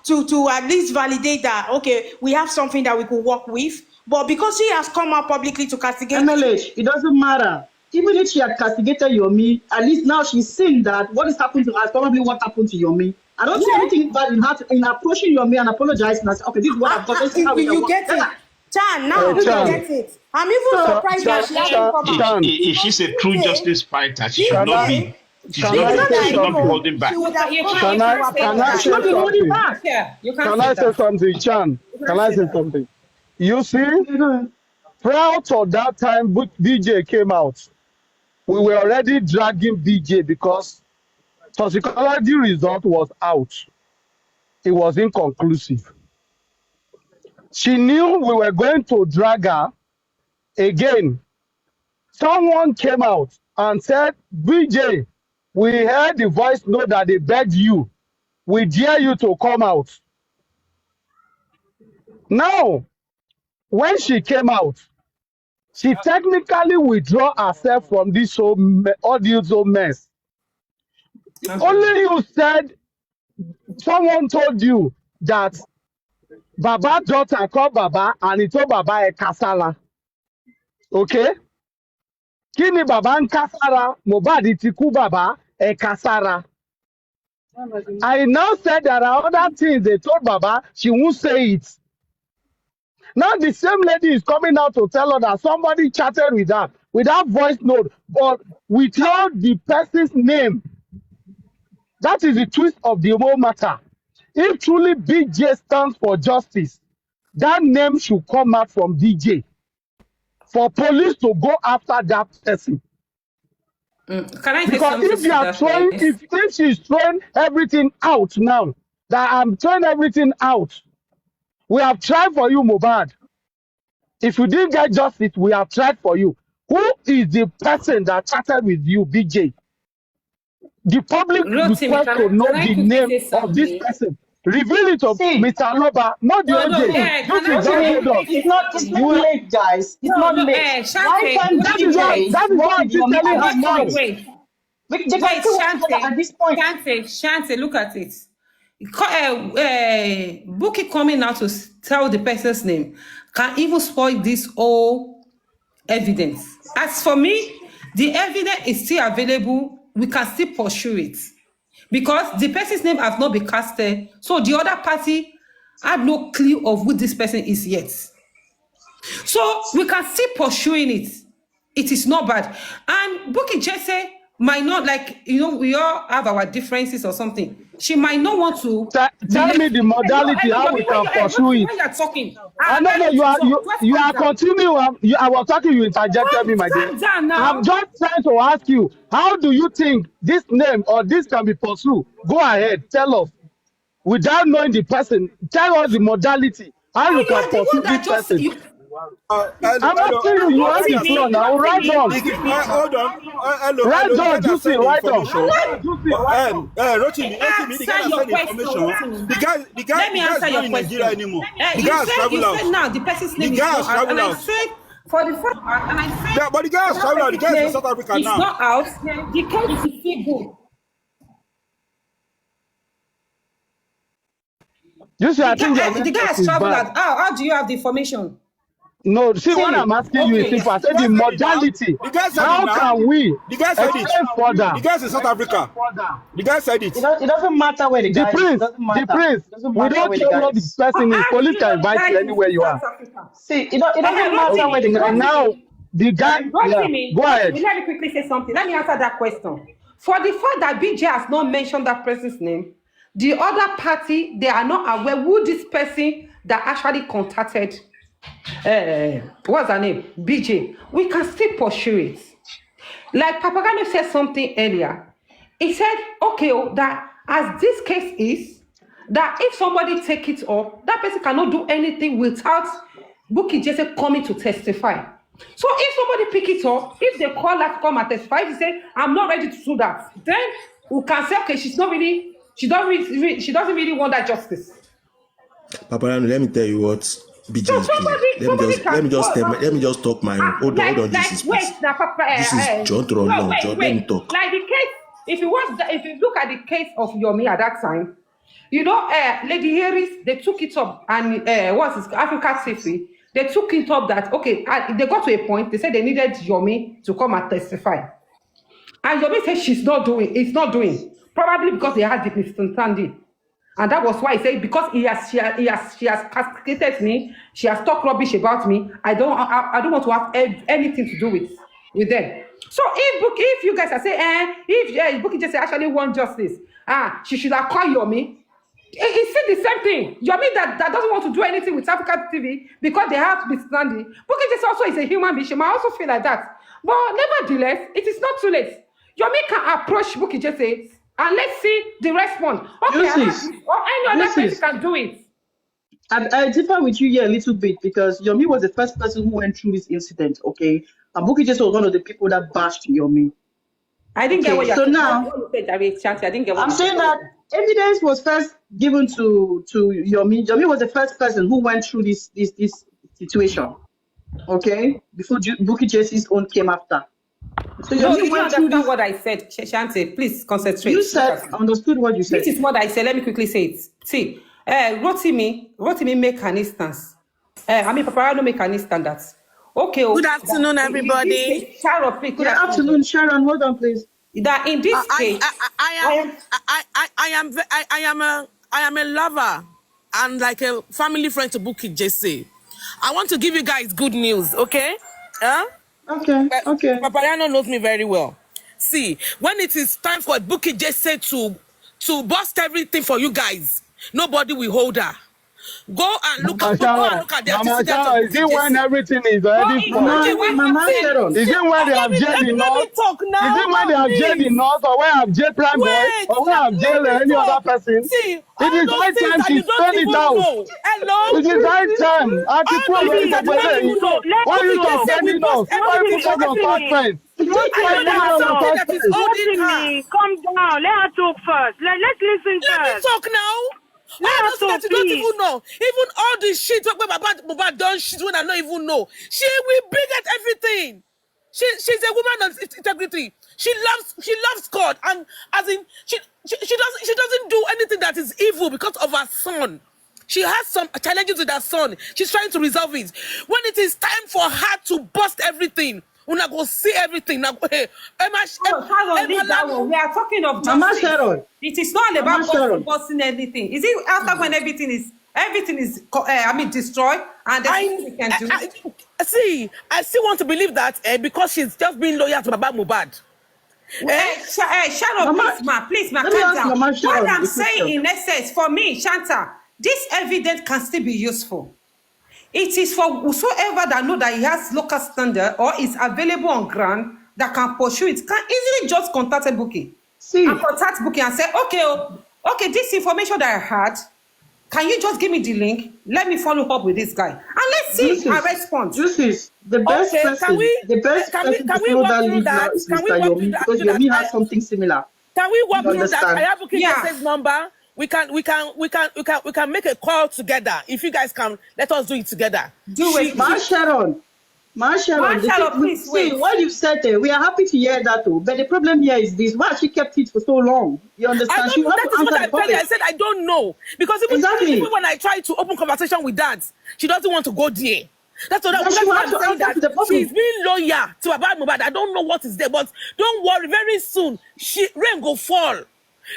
A: to at least validate that, okay, we have something that we could work with. But because she has come out publicly to castigate,
I: MLH, it doesn't matter. Even if she had castigated Yomi, at least now she's seen that what is happening to her is probably what happened to Yomi. I don't see anything bad in her in approaching Yomi and apologizing and say, okay, this is what I've got. This is how we can
A: you
I: work
A: get it.
I: together.
A: Chan, now you get it. I'm even surprised that she hasn't come out.
E: If she's a true justice fighter, she should
A: Can
E: not
A: I-
E: be. She
A: Can
E: should
A: I
E: not
A: say
E: be holding back.
A: She would have come
B: Can
A: out
B: I-
A: to
B: can I
A: apologize.
B: say
I: Not be holding back.
B: Yeah, you can't
K: Can
B: say
K: I say
B: that.
K: something, Chan? Can I say something? You see, prior to that time, DJ came out. We were already dragging DJ because toxicology result was out. It was inconclusive. She knew we were going to drag her again. Someone came out and said, BJ, we heard the voice note that they begged you. We dare you to come out. Now, when she came out, she technically withdraw herself from this whole audio mess. Only you said, someone told you that Baba daughter called Baba and he told Baba a kasala. Okay? Kini Baba ń kasara, Mohbad ti kú Baba a kasara. I now said there are other things they told Baba, she won't say it. Now the same lady is coming out to tell her that somebody chatted with her, with that voice note, but without the person's name. That is the twist of the whole matter. If truly BJ stands for justice, that name should come out from DJ. For police to go after that person.
B: Can I say
K: Because
B: something
K: if
B: to
K: you are
B: that?
K: throwing, if she's throwing everything out now, that I'm throwing everything out, we have tried for you, Mohbad. If you didn't get justice, we have tried for you. Who is the person that chatted with you, BJ? The public
B: Rotimi,
K: request to know
B: can I
K: the
B: quickly
K: name
B: say
K: of this
B: something?
K: person. Reveal it to
I: See.
K: Mr. Loba, not the
B: No, no,
K: OJ.
B: can
K: This
B: I
K: is
B: say-
K: not
I: It's not late, guys. It's not late.
B: Shante,
I: Why can't
K: That is why
I: DJ
K: I'm
I: work with
K: telling
I: Yomi
K: her
I: at this
K: now.
I: point?
B: wait,
I: They can still work together at this point.
B: Shante, look at it. Bookie coming out to tell the person's name can even spoil this whole evidence. As for me, the evidence is still available. We can still pursue it because the person's name has not been casted. So the other party had no clue of who this person is yet. So we can still pursuing it. It is not bad. And Bookie Jesse might not we all have our differences or something. She might not want to
K: Tell me the modality how we can pursue it.
B: When you're talking,
K: No, you are continuing. I was talking, you interjected me, my dear.
B: Calm down now.
K: I'm just trying to ask you, how do you think this name or this can be pursued? Go ahead, tell us. Without knowing the person, tell us the modality. How you can pursue this person. I'm asking you, you have the floor now. Right on.
G: Hold on. Hello.
K: Right on, Juicy, right on.
G: Rotimi, the guy that sent information. The guy is not in Nigeria anymore. The guy has traveled
B: You said
G: out.
B: now the person's name
G: The
B: is
G: guy has
B: not, and
G: traveled
B: I
G: out.
B: said For the fact, and I said,
G: Yeah, but the guy is traveling. The guy is in South Africa
B: it's
G: now.
B: not out. The case is still good.
K: You see, I think your
B: The guy
K: network
B: has
K: is
B: traveled
K: bad.
B: out. How do you have the information?
K: No, see, what
I: See,
K: I'm asking you is
B: Okay.
K: simple. I
G: The
K: said
G: guy
K: the
G: said it now.
K: modality.
G: The guy said it
K: How
G: now.
K: can we
G: The guy said it.
K: explain further?
G: The guy is in South Africa. The guy said it.
I: it doesn't matter where the
K: The
I: guy is. It
K: prince,
I: doesn't
K: the
I: matter.
K: prince,
I: It doesn't
K: we
I: matter
K: don't
I: where the
K: care
I: guy
K: what the
I: is.
K: person is.
B: How
K: Police
B: do you
K: can
B: know the
K: invite
B: guy
K: you
B: is
K: anywhere
B: in
K: you are.
B: South Africa?
I: See, it doesn't matter where the guy is.
K: Now, the guy, yeah, go ahead.
B: Let me quickly say something. Let me answer that question. For the fact that BJ has not mentioned that person's name, the other party, they are not aware who this person that actually contacted, what's her name? BJ. We can still pursue it. Like Papagano said something earlier. He said, okay, that as this case is, that if somebody take it up, that person cannot do anything without Bukky Jesse coming to testify. So if somebody pick it up, if they call her to come and testify, if they say, I'm not ready to do that, then we can say, okay, she doesn't really want that justice.
H: Paparano, let me tell you what BJ
B: So
H: is doing. Let me just talk my own. Hold on, this is
B: wait,
H: this is John Tron. John, let me talk.
B: Like the case, if you look at the case of Yomi at that time, you know, Lady Harris, they took it up, and Africa Safety, they took it up that okay, they got to a point, they said they needed Yomi to come and testify, and Yomi said it's not doing, probably because they had the misunderstanding. And that was why I say, because she has castigated me, she has talked rubbish about me. I don't want to have anything to do with them. So if you guys are saying, if Bukky just actually want justice, she should have called Yomi. It's still the same thing. Yomi that doesn't want to do anything with Africa TV because they have misunderstanding. Bukky just also is a human being. She might also feel like that. But nevertheless, it is not too late. Yomi can approach Bukky Jesse and let's see the response. Okay, or any other person can do it.
I: I differ with you here a little bit because Yomi was the first person who went through this incident, okay? And Bukky Jesse was one of the people that bashed Yomi.
B: I didn't get what you're saying.
I: Now,
B: I didn't get what
I: I'm saying that evidence was first given to Yomi. Yomi was the first person who went through this situation, okay? Before Bukky Jesse's own came after. So
B: no, you don't understand what I said, Shante. Please concentrate.
I: You said, understood what you said.
B: This is what I said. Let me quickly say it. See, Rotimi make an instance. Paparano make an instance that. Okay.
C: Good afternoon, everybody.
B: Sharon, please.
I: Good afternoon, Sharon. Hold on, please.
B: That in this case,
C: I am a lover and like a family friend to Bukky Jesse. I want to give you guys good news, okay?
I: Okay.
C: Papariano knows me very well. See, when it is time for Bukky Jesse to bust everything for you guys, nobody will hold her. Go and look at the antecedents of Bukky
K: Is it when everything is already
I: Mama Sharon.
K: Is it when they have jailed in North? Is it when they have jailed in North or when I have jailed Prime Boy or when I have jailed any other person?
C: See,
K: it is high time she spend it out.
C: Hello?
K: It is high time. Why are you not sending us? Why are you not on fast friends?
L: Calm down. Let her talk first. Let's listen first.
C: Let me talk now. I don't even know. Even all the shit when Mohbad done shit when I don't even know. She will bring at everything. She's a woman of integrity. She loves God, and as in she doesn't do anything that is evil because of her son. She has some challenges with her son. She's trying to resolve it. When it is time for her to bust everything, we're not going to see everything. Now, hey,
B: we are talking of
I: Mama Sharon.
B: It is not about busting anything. Is it after when everything is destroyed and we can do?
C: I still want to believe that because she's just being loyal to Baba Mohbad.
B: Sharon, please, ma, calm down. What I'm saying in essence, for me, Shanta, this evidence can still be useful. It is for whosoever that know that he has local standard or is available on ground that can pursue it, can easily just contact Bukky. And contact Bukky and say, okay, this information that I had, can you just give me the link? Let me follow up with this guy. And let's see her response.
I: This is the best person. Can we walk through that? Can we walk through that? Because Yomi has something similar.
C: Can we walk through that? I have Bukky Jesse's number. We can make a call together. If you guys can, let us do it together.
I: Do it, Ma Sharon. Marshall,
B: please wait.
I: see what you said there. We are happy to hear that, too. But the problem here is this: why she kept it for so long? You
C: I
I: understand?
C: don't
I: She
C: know.
I: want
C: That
I: to
C: is what
I: answer
C: I'm
I: the
C: telling you. I
I: public.
C: said I don't know. Because even when I try to open conversation with Dad, she doesn't want to go there. That's what I'm saying. That she's being loyal to Baba Mohbad. I don't know what is there, but don't worry. Very soon, rain go fall.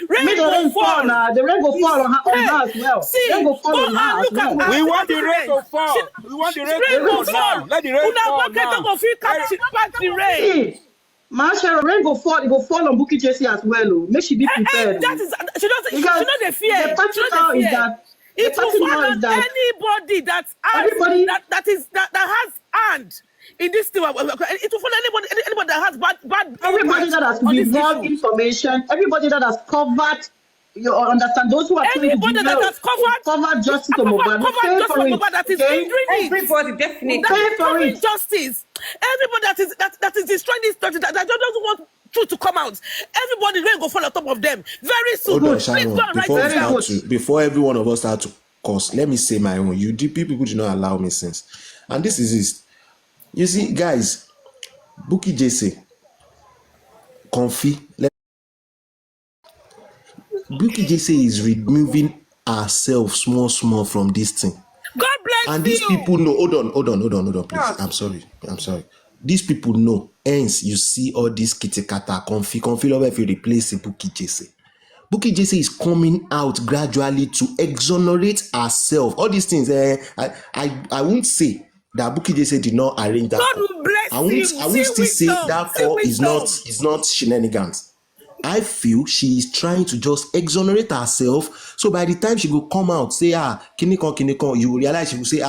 C: Rain go fall.
I: Now. The rain go fall on her as well.
C: See,
I: rain go fall on her as well.
G: We want the rain to fall. We want the rain to fall now. Let the rain fall now.
I: See, Marshall, rain go fall. It go fall on Bukky Jesse as well. Oh. Make she be prepared.
C: That is, she doesn't fear.
I: The practical is that.
C: It will fall on anybody that has hand in this thing. It will fall on anybody that has bad.
I: Everybody that has divulged information, everybody that has covered. You understand? Those who are
C: anybody that has
I: covered justice to Mohbad,
C: that is hindering it.
B: Everybody definitely
C: covering justice. Everybody that is destroying this country that doesn't want truth to come out. Everybody will go fall on top of them very soon.
H: Hold on, Sharon, before every one of us start to curse, let me say my own. People do not allow me sense, and this is it. You see, guys, Bukky Jesse, Comfy. Bukky Jesse is removing herself small from this thing.
C: God bless
H: and these people know. Hold on, please. I'm sorry. These people know. Hence, you see all this kitty kata, Comfy love if you replace Bukky Jesse. Bukky Jesse is coming out gradually to exonerate herself. All these things. I won't say that Bukky Jesse did not arrange that.
C: God will bless
H: I won't still say that call is not shenanigans. I feel she is trying to just exonerate herself. So by the time she will come out, say, kinikon, you will realize she will say,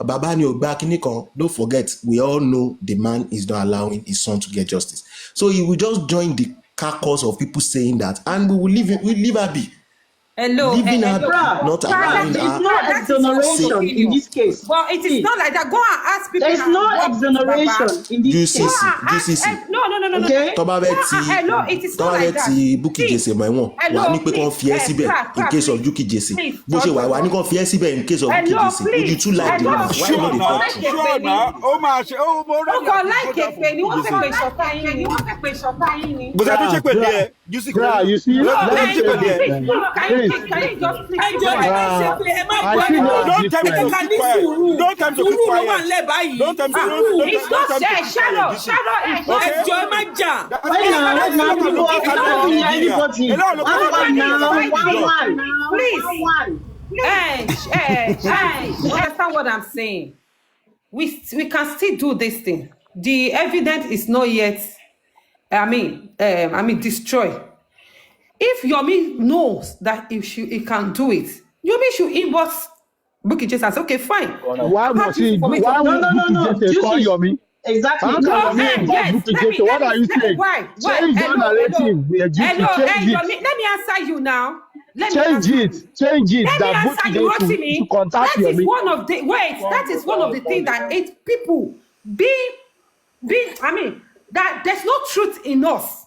H: Baba ni ogba kinikon. Don't forget, we all know the man is not allowing his son to get justice. So he will just join the carcass of people saying that, and we will leave her be. Leaving her, not allowing her.
I: It's not exoneration in this case.
B: But it is not like that. Go and ask people.
I: There's no exoneration in this case.
B: No.
I: Okay.
B: No, it is not like that.
H: Bukky Jesse, my one. Wà ní pé kàn fi ẹ́ síbẹ̀ in case of Bukky Jesse. Bó ṣe wà ní kàn fi ẹ́ síbẹ̀ in case of Bukky Jesse. Would you too like the man? Why not the talk?
G: Sure now. Ó máa ṣe ó mo rẹ́.
B: Ó kàn láìké pé ni wọ́n fẹ́ pé ṣọ̀tá yín ni.
G: Bó ṣe tó ṣe pé díẹ̀.
K: You see,
B: Can you just please?
K: I see no difference.
G: Don't tell me to keep quiet. Don't tell me to keep quiet.
B: It's not there. Shadow. Please. Understand what I'm saying? We can still do this thing. The evidence is not yet. Destroy. If Yomi knows that he can do it, Yomi should inbox Bukky Jesse and say, okay, fine.
K: Why must he? Why would Bukky Jesse call Yomi?
I: Exactly.
K: What are you saying?
B: Why?
K: Change the narrative.
B: Let me answer you now.
K: Change it. That Bukky Jesse to contact Yomi.
B: That is one of the things that people that there's no truth in us.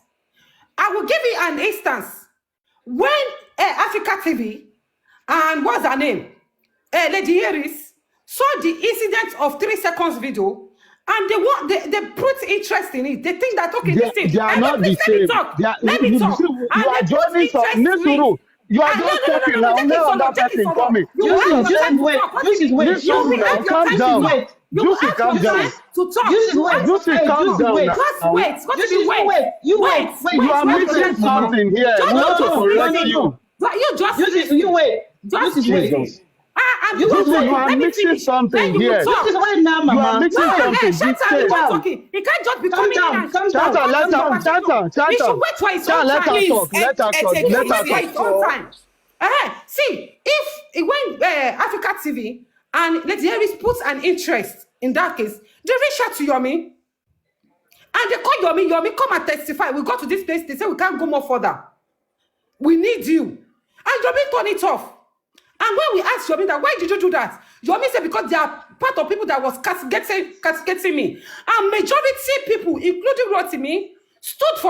B: I will give you an instance. When Africa TV and what's her name? Lady Harris saw the incident of 3 seconds video and they put interest in it. They think that this thing.
K: They are not the same.
B: Let me talk.
K: You are joining some. You are just talking now. No other person coming.
I: Just wait.
K: Calm down. Juicy, calm down. Juicy, calm down.
I: You wait.
K: You are missing something here. We want to correct you.
I: You wait.
K: You are mixing something here.
I: This is why now, Mama.
K: You are mixing something.
B: He can't just be coming in and
K: Chanta, let
B: he should wait for his own time.
K: Let us talk.
B: See, when Africa TV and Lady Harris puts an interest in that case, they reach out to Yomi. And they call Yomi. Yomi, come and testify. We got to this place. They say we can't go more further. We need you. And Yomi turned it off. And when we asked Yomi that, why did you do that? Yomi said, because they are part of people that was castigating me. And majority people, including Rotimi, stood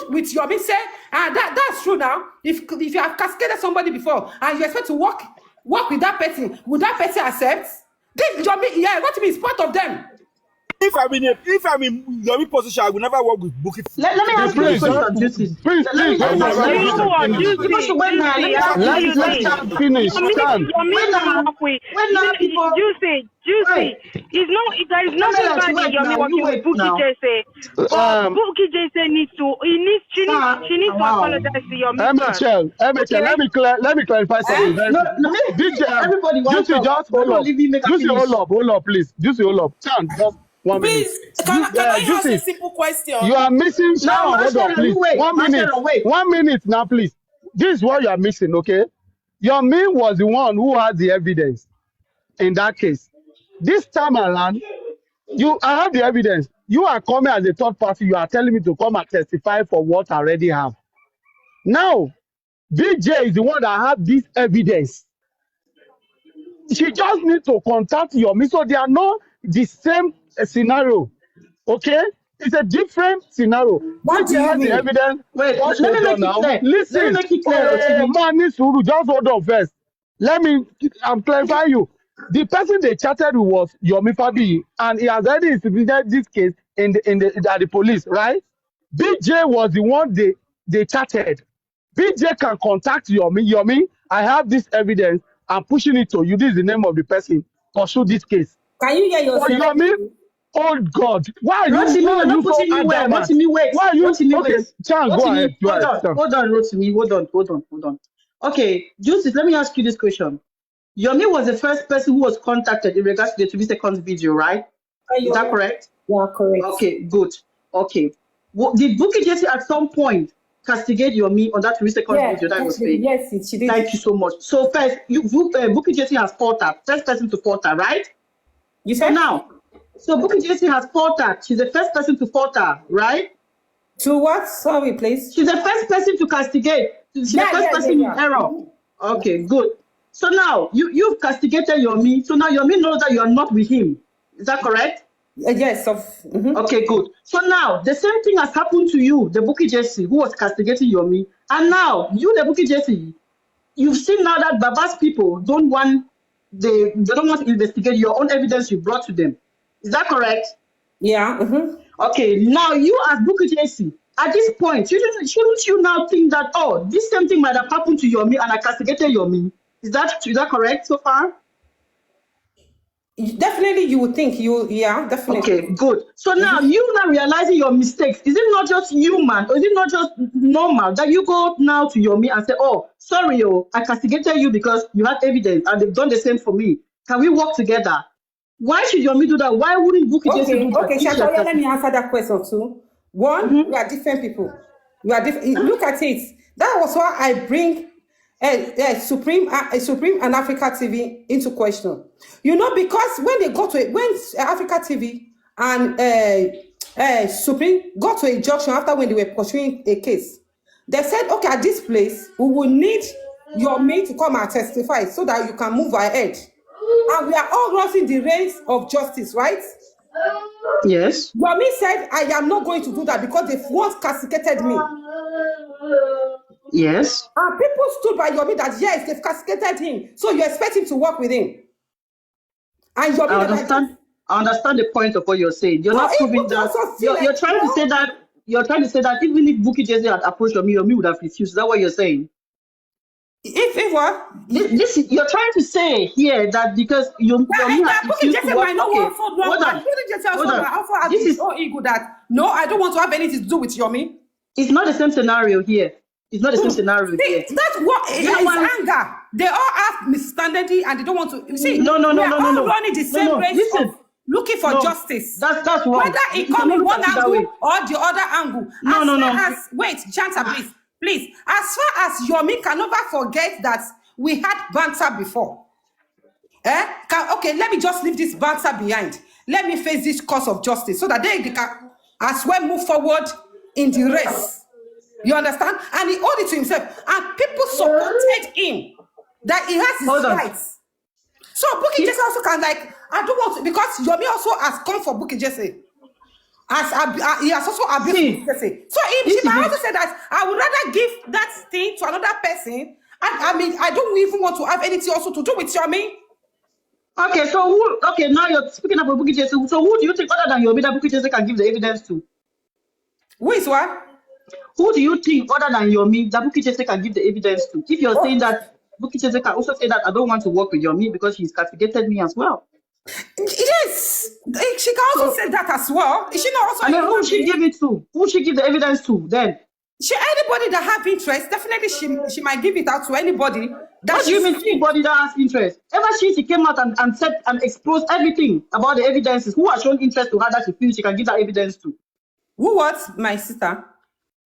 B: with Yomi, said, that's true now. If you have cascaded somebody before and you expect to work with that person, would that person accept? This Yomi, Rotimi is part of them.
G: if I'm in Yomi position, I will never work with Bookie.
I: Let me ask you a question, Juicy.
K: Please,
I: Let me
K: please,
D: I will
I: just
D: never
I: ask
L: You
D: work
L: know
D: with
L: what,
D: him.
L: Juicy,
I: because wait now, let me
L: I'll
I: ask
L: tell
I: you
L: you
I: let
K: let
L: this.
K: her finish. Chan.
L: Your
I: wait
L: to
I: now,
L: work with.
I: wait now, people.
L: Juicy.
I: Wait,
L: There is nothing
I: MLS,
L: bad in
I: wait
L: Yomi
I: now, you
L: working with
I: wait
L: Bookie
I: now.
L: Jesse. But
K: Um,
L: Bookie Jesse
I: Sir,
L: she needs to
I: wow.
L: apologize to Yomi first.
K: MHL,
L: Okay?
K: let me clarify something very
I: No,
K: quick.
I: no, me,
K: DJ,
I: everybody wants
K: Juicy,
I: talk.
K: just
I: But
K: hold
I: don't
K: up.
I: leave me make a
K: Juicy,
I: finish.
K: hold up, please. Juicy, hold up. Chan, just 1 minute.
C: Please, can I ask a
K: Juicy,
C: simple question?
K: you are missing.
I: No,
K: Hold up,
I: Marshall, you
K: please.
I: wait.
K: 1 minute.
I: Marshall, wait.
K: 1 minute now, please. This is what you are missing, okay? Your man was the one who had the evidence in that case. This time around, I have the evidence. You are coming as a third party. You are telling me to come and testify for what I already have. Now, BJ is the one that have this evidence. She just need to contact Yomi. So they are not the same scenario. Okay? It's a different scenario.
C: What do
K: BJ
C: you
K: has the
C: mean?
K: evidence.
I: Wait,
K: Just
I: let me
K: hold on
I: make it
K: now.
I: clear. Let me
K: Listen.
I: make it clear,
K: Oh,
I: Rotimi.
K: man, Suru, just hold on first. I'm clarifying you. The person they chatted with was Yomi Fabi, and he has already instituted this case at the police, right? BJ was the one they chatted. BJ can contact Yomi. Yomi, I have this evidence. I'm pushing it to you. This is the name of the person. Pursue this case.
C: Can you hear
K: For
C: yourself?
K: Yomi, oh God,
I: Rotimi,
K: why are
I: you're
K: you
I: not
K: so
I: putting me where?
K: adamant?
I: Rotimi, wait.
K: Why are you
I: Rotimi,
K: okay?
I: wait.
K: Chan, go
I: Rotimi,
K: ahead. Go ahead. Chan.
I: hold on, Rotimi. Hold on. Okay, Joseph, let me ask you this question. Yomi was the first person who was contacted in regards to the 2 seconds video, right? Is that correct?
C: Yeah, correct.
I: Okay, good. Okay. Did Bukky Jesse at some point castigate Yomi on that 3 seconds
C: Yeah,
I: video that was
C: definitely.
I: fake?
C: Yes, she did.
I: Thank you so much. So first, Bukky Jesse has fought her, first person to fought her, right?
C: You
I: So
C: said?
I: now, Bukky Jesse has fought her. She's the first person to fought her, right?
C: To what? Sorry, please.
I: She's the first person to castigate. She's the first person in error. Okay, good. So now, you've castigated Yomi. So now Yomi knows that you are not with him. Is that correct?
C: Yes.
I: Okay, good. So now, the same thing has happened to you, the Bukky Jesse, who was castigating Yomi. And now, you, the Bukky Jesse, you've seen now that Baba's people don't want they don't want to investigate your own evidence you brought to them. Is that correct?
C: Yeah.
I: Okay, now you as Bukky Jesse, at this point, shouldn't you now think that, oh, this same thing might have happened to Yomi and I castigated Yomi? Is that correct so far?
C: Definitely, you would think yeah, definitely.
I: Okay, good. So now you now realizing your mistakes. Is it not just human or is it not just normal that you go now to Yomi and say, oh, sorry, I castigated you because you had evidence and they've done the same for me. Can we work together? Why should Yomi do that? Why wouldn't Bukky Jesse do that?
C: Okay, Chantal, let me answer that question too. One, we are different people. We are different. Look at it. That was why I bring Supreme and Africa TV into question. You know, because when they got to when Africa TV and Supreme got to a junction after when they were pursuing a case, they said, okay, at this place, we will need your mate to come and testify so that you can move ahead. And we are all crossing the race of justice, right?
I: Yes.
C: Yomi said, I am not going to do that because they've once castigated me.
I: Yes.
C: And people stood by Yomi that, yes, they've castigated him. So you expect him to work with him. And Yomi
I: I understand the point of what you're saying. You're not proving that. You're trying to say that. You're trying to say that even if Bukky Jesse had approached Yomi would have refused. Is that what you're saying?
C: If what?
I: You're trying to say here that because Yomi has refused to work.
C: Hold on. This is so ego that no, I don't want to have anything to do with Yomi.
I: It's not the same scenario here. It's not the same scenario here.
C: That's what is anger. They all have misunderstanding and they don't want to see.
I: No.
C: Running the same race of looking for justice.
I: That's wrong.
C: Whether it comes in one angle or the other angle. Wait, Chanta, please. As far as Yomi can never forget that we had banter before. Okay, let me just leave this banter behind. Let me face this cause of justice so that they can as well move forward in the race. You understand? And he owed it to himself. And people supported him that he has his rights. So Bukky Jesse also can I don't want to, because Yomi also has come for Bukky Jesse. He has also abused Bukky Jesse. So she might also say that I would rather give that thing to another person. And I mean, I don't even want to have anything also to do with Yomi.
I: Okay, so who? Okay, now you're speaking about Bukky Jesse. So who do you think other than Yomi that Bukky Jesse can give the evidence to?
B: Who is what?
I: Who do you think other than Yomi that Bukky Jesse can give the evidence to? If you're saying that Bukky Jesse can also say that I don't want to work with Yomi because he's castigated me as well.
B: Yes, she can also say that as well. Is she not also?
I: And then who she give it to? Who she give the evidence to then?
B: Anybody that have interest, definitely she might give it out to anybody.
I: What do you mean anybody that has interest? Ever since she came out and said and exposed everything about the evidences, who has shown interest to her that she feels she can give that evidence to?
B: Who what? My sister.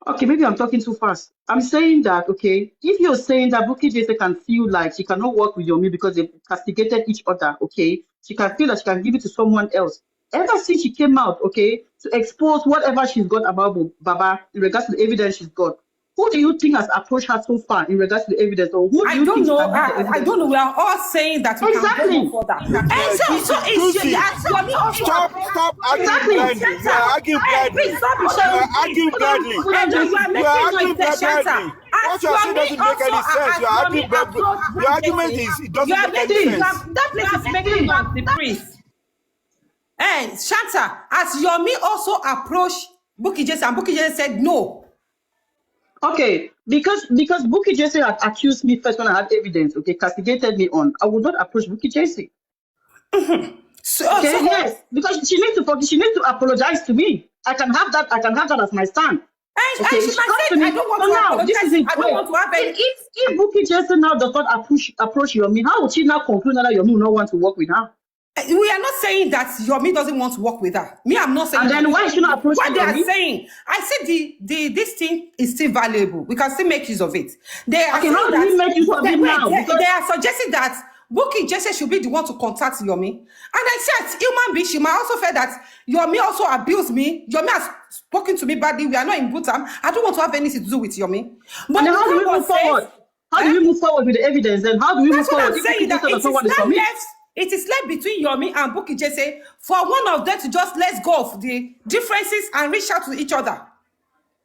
I: Okay, maybe I'm talking too fast. I'm saying that, okay, if you're saying that Bukky Jesse can feel like she cannot work with Yomi because they castigated each other, okay, she can feel that she can give it to someone else. Ever since she came out, okay, to expose whatever she's got about Baba in regards to the evidence she's got, who do you think has approached her so far in regards to the evidence? Or who do you think
B: I don't know. We are all saying that we
I: exactly.
B: can go for that. And so it's
G: Stop arguing blindly. You are arguing blindly. You are arguing blindly. You are arguing blindly. What you are saying doesn't make any sense. You are arguing blindly. The argument is it doesn't make any sense.
B: That place is making the priest. And Shanta, as Yomi also approached Bukky Jesse, and Bukky Jesse said no.
I: Okay, because Bukky Jesse had accused me first when I had evidence, okay, castigated me on. I would not approach Bukky Jesse. Yes, because she needs to apologize to me. I can have that as my stand.
B: Okay, and she might say, I don't want to apologize. I don't want to have any.
I: If Bukky Jesse now does not approach Yomi, how would she now conclude that Yomi will not want to work with her?
B: We are not saying that Yomi doesn't want to work with her. Me, I'm not saying.
I: And then why is she not approaching
B: what they
I: Yomi?
B: are saying? I said this thing is still valuable. We can still make use of it. They are
I: how do we make use of it now?
B: They are suggesting that Bukky Jesse should be the one to contact Yomi. And I said, human being, she might also feel that Yomi also abused me. Yomi has spoken to me badly. We are not in good time. I don't want to have anything to do with Yomi. But
I: and then how do we move forward? How do we move forward with the evidence? Then how do we move forward?
B: It is left between Yomi and Bukky Jesse for one of them to just let go of the differences and reach out to each other.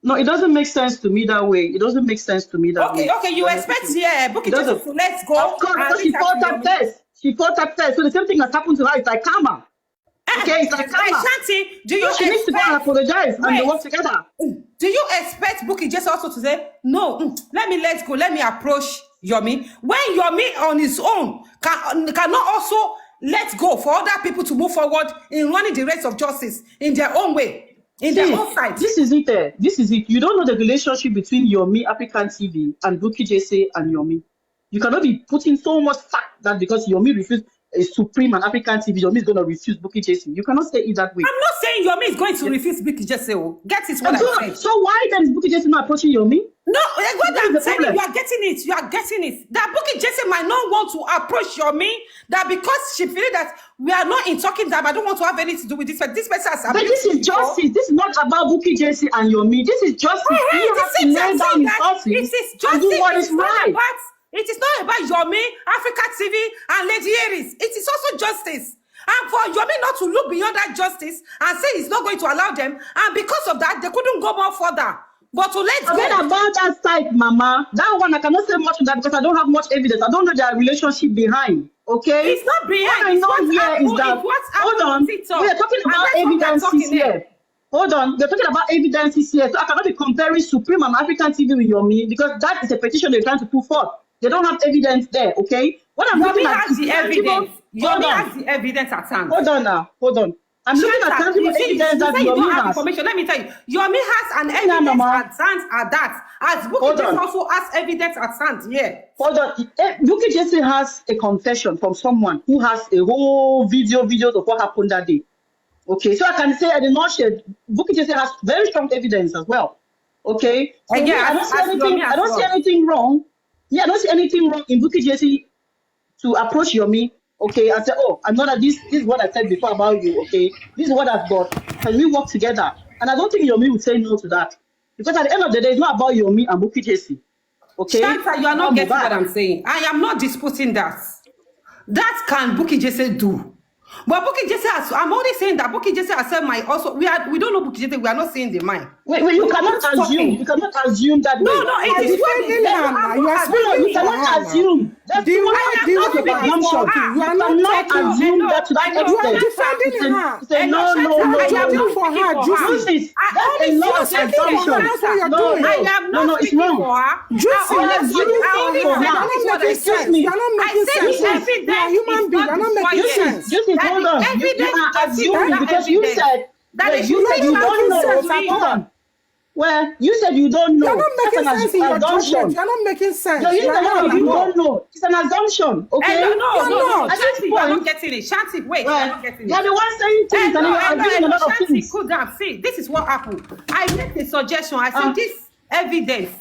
I: No, it doesn't make sense to me that way. It doesn't make sense to me that way.
B: Okay, you expect Bukky Jesse to let go.
I: Of course, because she fought that test. She fought that test. So the same thing has happened to her. It's like karma. Okay, it's like karma.
B: Shanti, do you
I: she needs to go and apologize and they work together.
B: Do you expect Bukky Jesse also to say, no, let go, let me approach Yomi? When Yomi on his own cannot also let go for other people to move forward in running the race of justice in their own way, their own side.
I: This is it. This is it. You don't know the relationship between Yomi, African TV, and Bukky Jesse and Yomi. You cannot be putting so much fact that because Yomi refused a Supreme and African TV, Yomi is going to refuse Bukky Jesse. You cannot say it that way.
B: I'm not saying Yomi is going to refuse Bukky Jesse. Get it what I said.
I: So why then is Bukky Jesse not approaching Yomi?
B: No, what I'm saying, you are getting it. You are getting it. That Bukky Jesse might not want to approach Yomi. That because she feels that we are not in talking time, I don't want to have anything to do with this. But this person has.
I: But this is justice. This is not about Bukky Jesse and Yomi. This is justice. You have to lay down his office and do what is right.
B: It is not about Yomi, Africa TV, and Lady Aries. It is also justice. And for Yomi not to look beyond that justice and say he's not going to allow them, and because of that, they couldn't go more further. But to let
I: Forget about that side, Mama. That one, I cannot say much on that because I don't have much evidence. I don't know their relationship behind. Okay?
B: It's not behind.
I: What I know here is that, hold on, we are talking about evidences here. Hold on, we're talking about evidences here. So I cannot be comparing Supreme and African TV with Yomi because that is a petition they're trying to put forth. They don't have evidence there, okay? What I'm looking at
B: is the evidence. Yomi has the evidence at hand.
I: Hold on now, hold on. I'm looking at tangible evidence that Yomi has.
B: Information. Let me tell you, Yomi has an evidence at hand at that. As Bukky Jesse also has evidence at hand here.
I: Hold on. Bukky Jesse has a confession from someone who has a whole videos of what happened that day. Okay, so I can say I did not share. Bukky Jesse has very strong evidence as well. Okay, so I don't see anything wrong. Yeah, I don't see anything wrong in Bukky Jesse to approach Yomi. Okay, and say, oh, I'm not this is what I said before about you. Okay, this is what I've got. Can we work together? And I don't think Yomi would say no to that because at the end of the day, it's not about Yomi and Bukky Jesse. Okay,
B: Shanta, you are not getting what I'm saying. I am not disputing that. That can Bukky Jesse do. But Bukky Jesse has, I'm only saying that Bukky Jesse has said we don't know Bukky Jesse, we are not saying the mind.
I: You cannot assume. You cannot assume that.
B: No, it is what it is.
A: You
I: cannot assume. That's the one assumption. You cannot assume that to that extent.
A: You are defending her.
I: Say no.
A: I am not for her.
I: Juicy, that's a lot of assumption. No, it's wrong.
A: Juicy,
I: excuse me.
A: You're not making sense. You're a human being. You're not making sense.
I: Juicy, hold on. You are assuming because you said that you don't know. Well, you said you don't know.
A: You're not making sense in your judgment. You're not making sense. You
I: don't know. It's an assumption. Okay?
B: No. Shanti, you're not getting it. Shanti, wait. You're not getting it.
I: You're the one saying things and you're doing a lot of things.
B: Cool down. See, this is what happened. I make a suggestion. I said this evidence,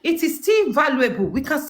B: it is still valuable. We can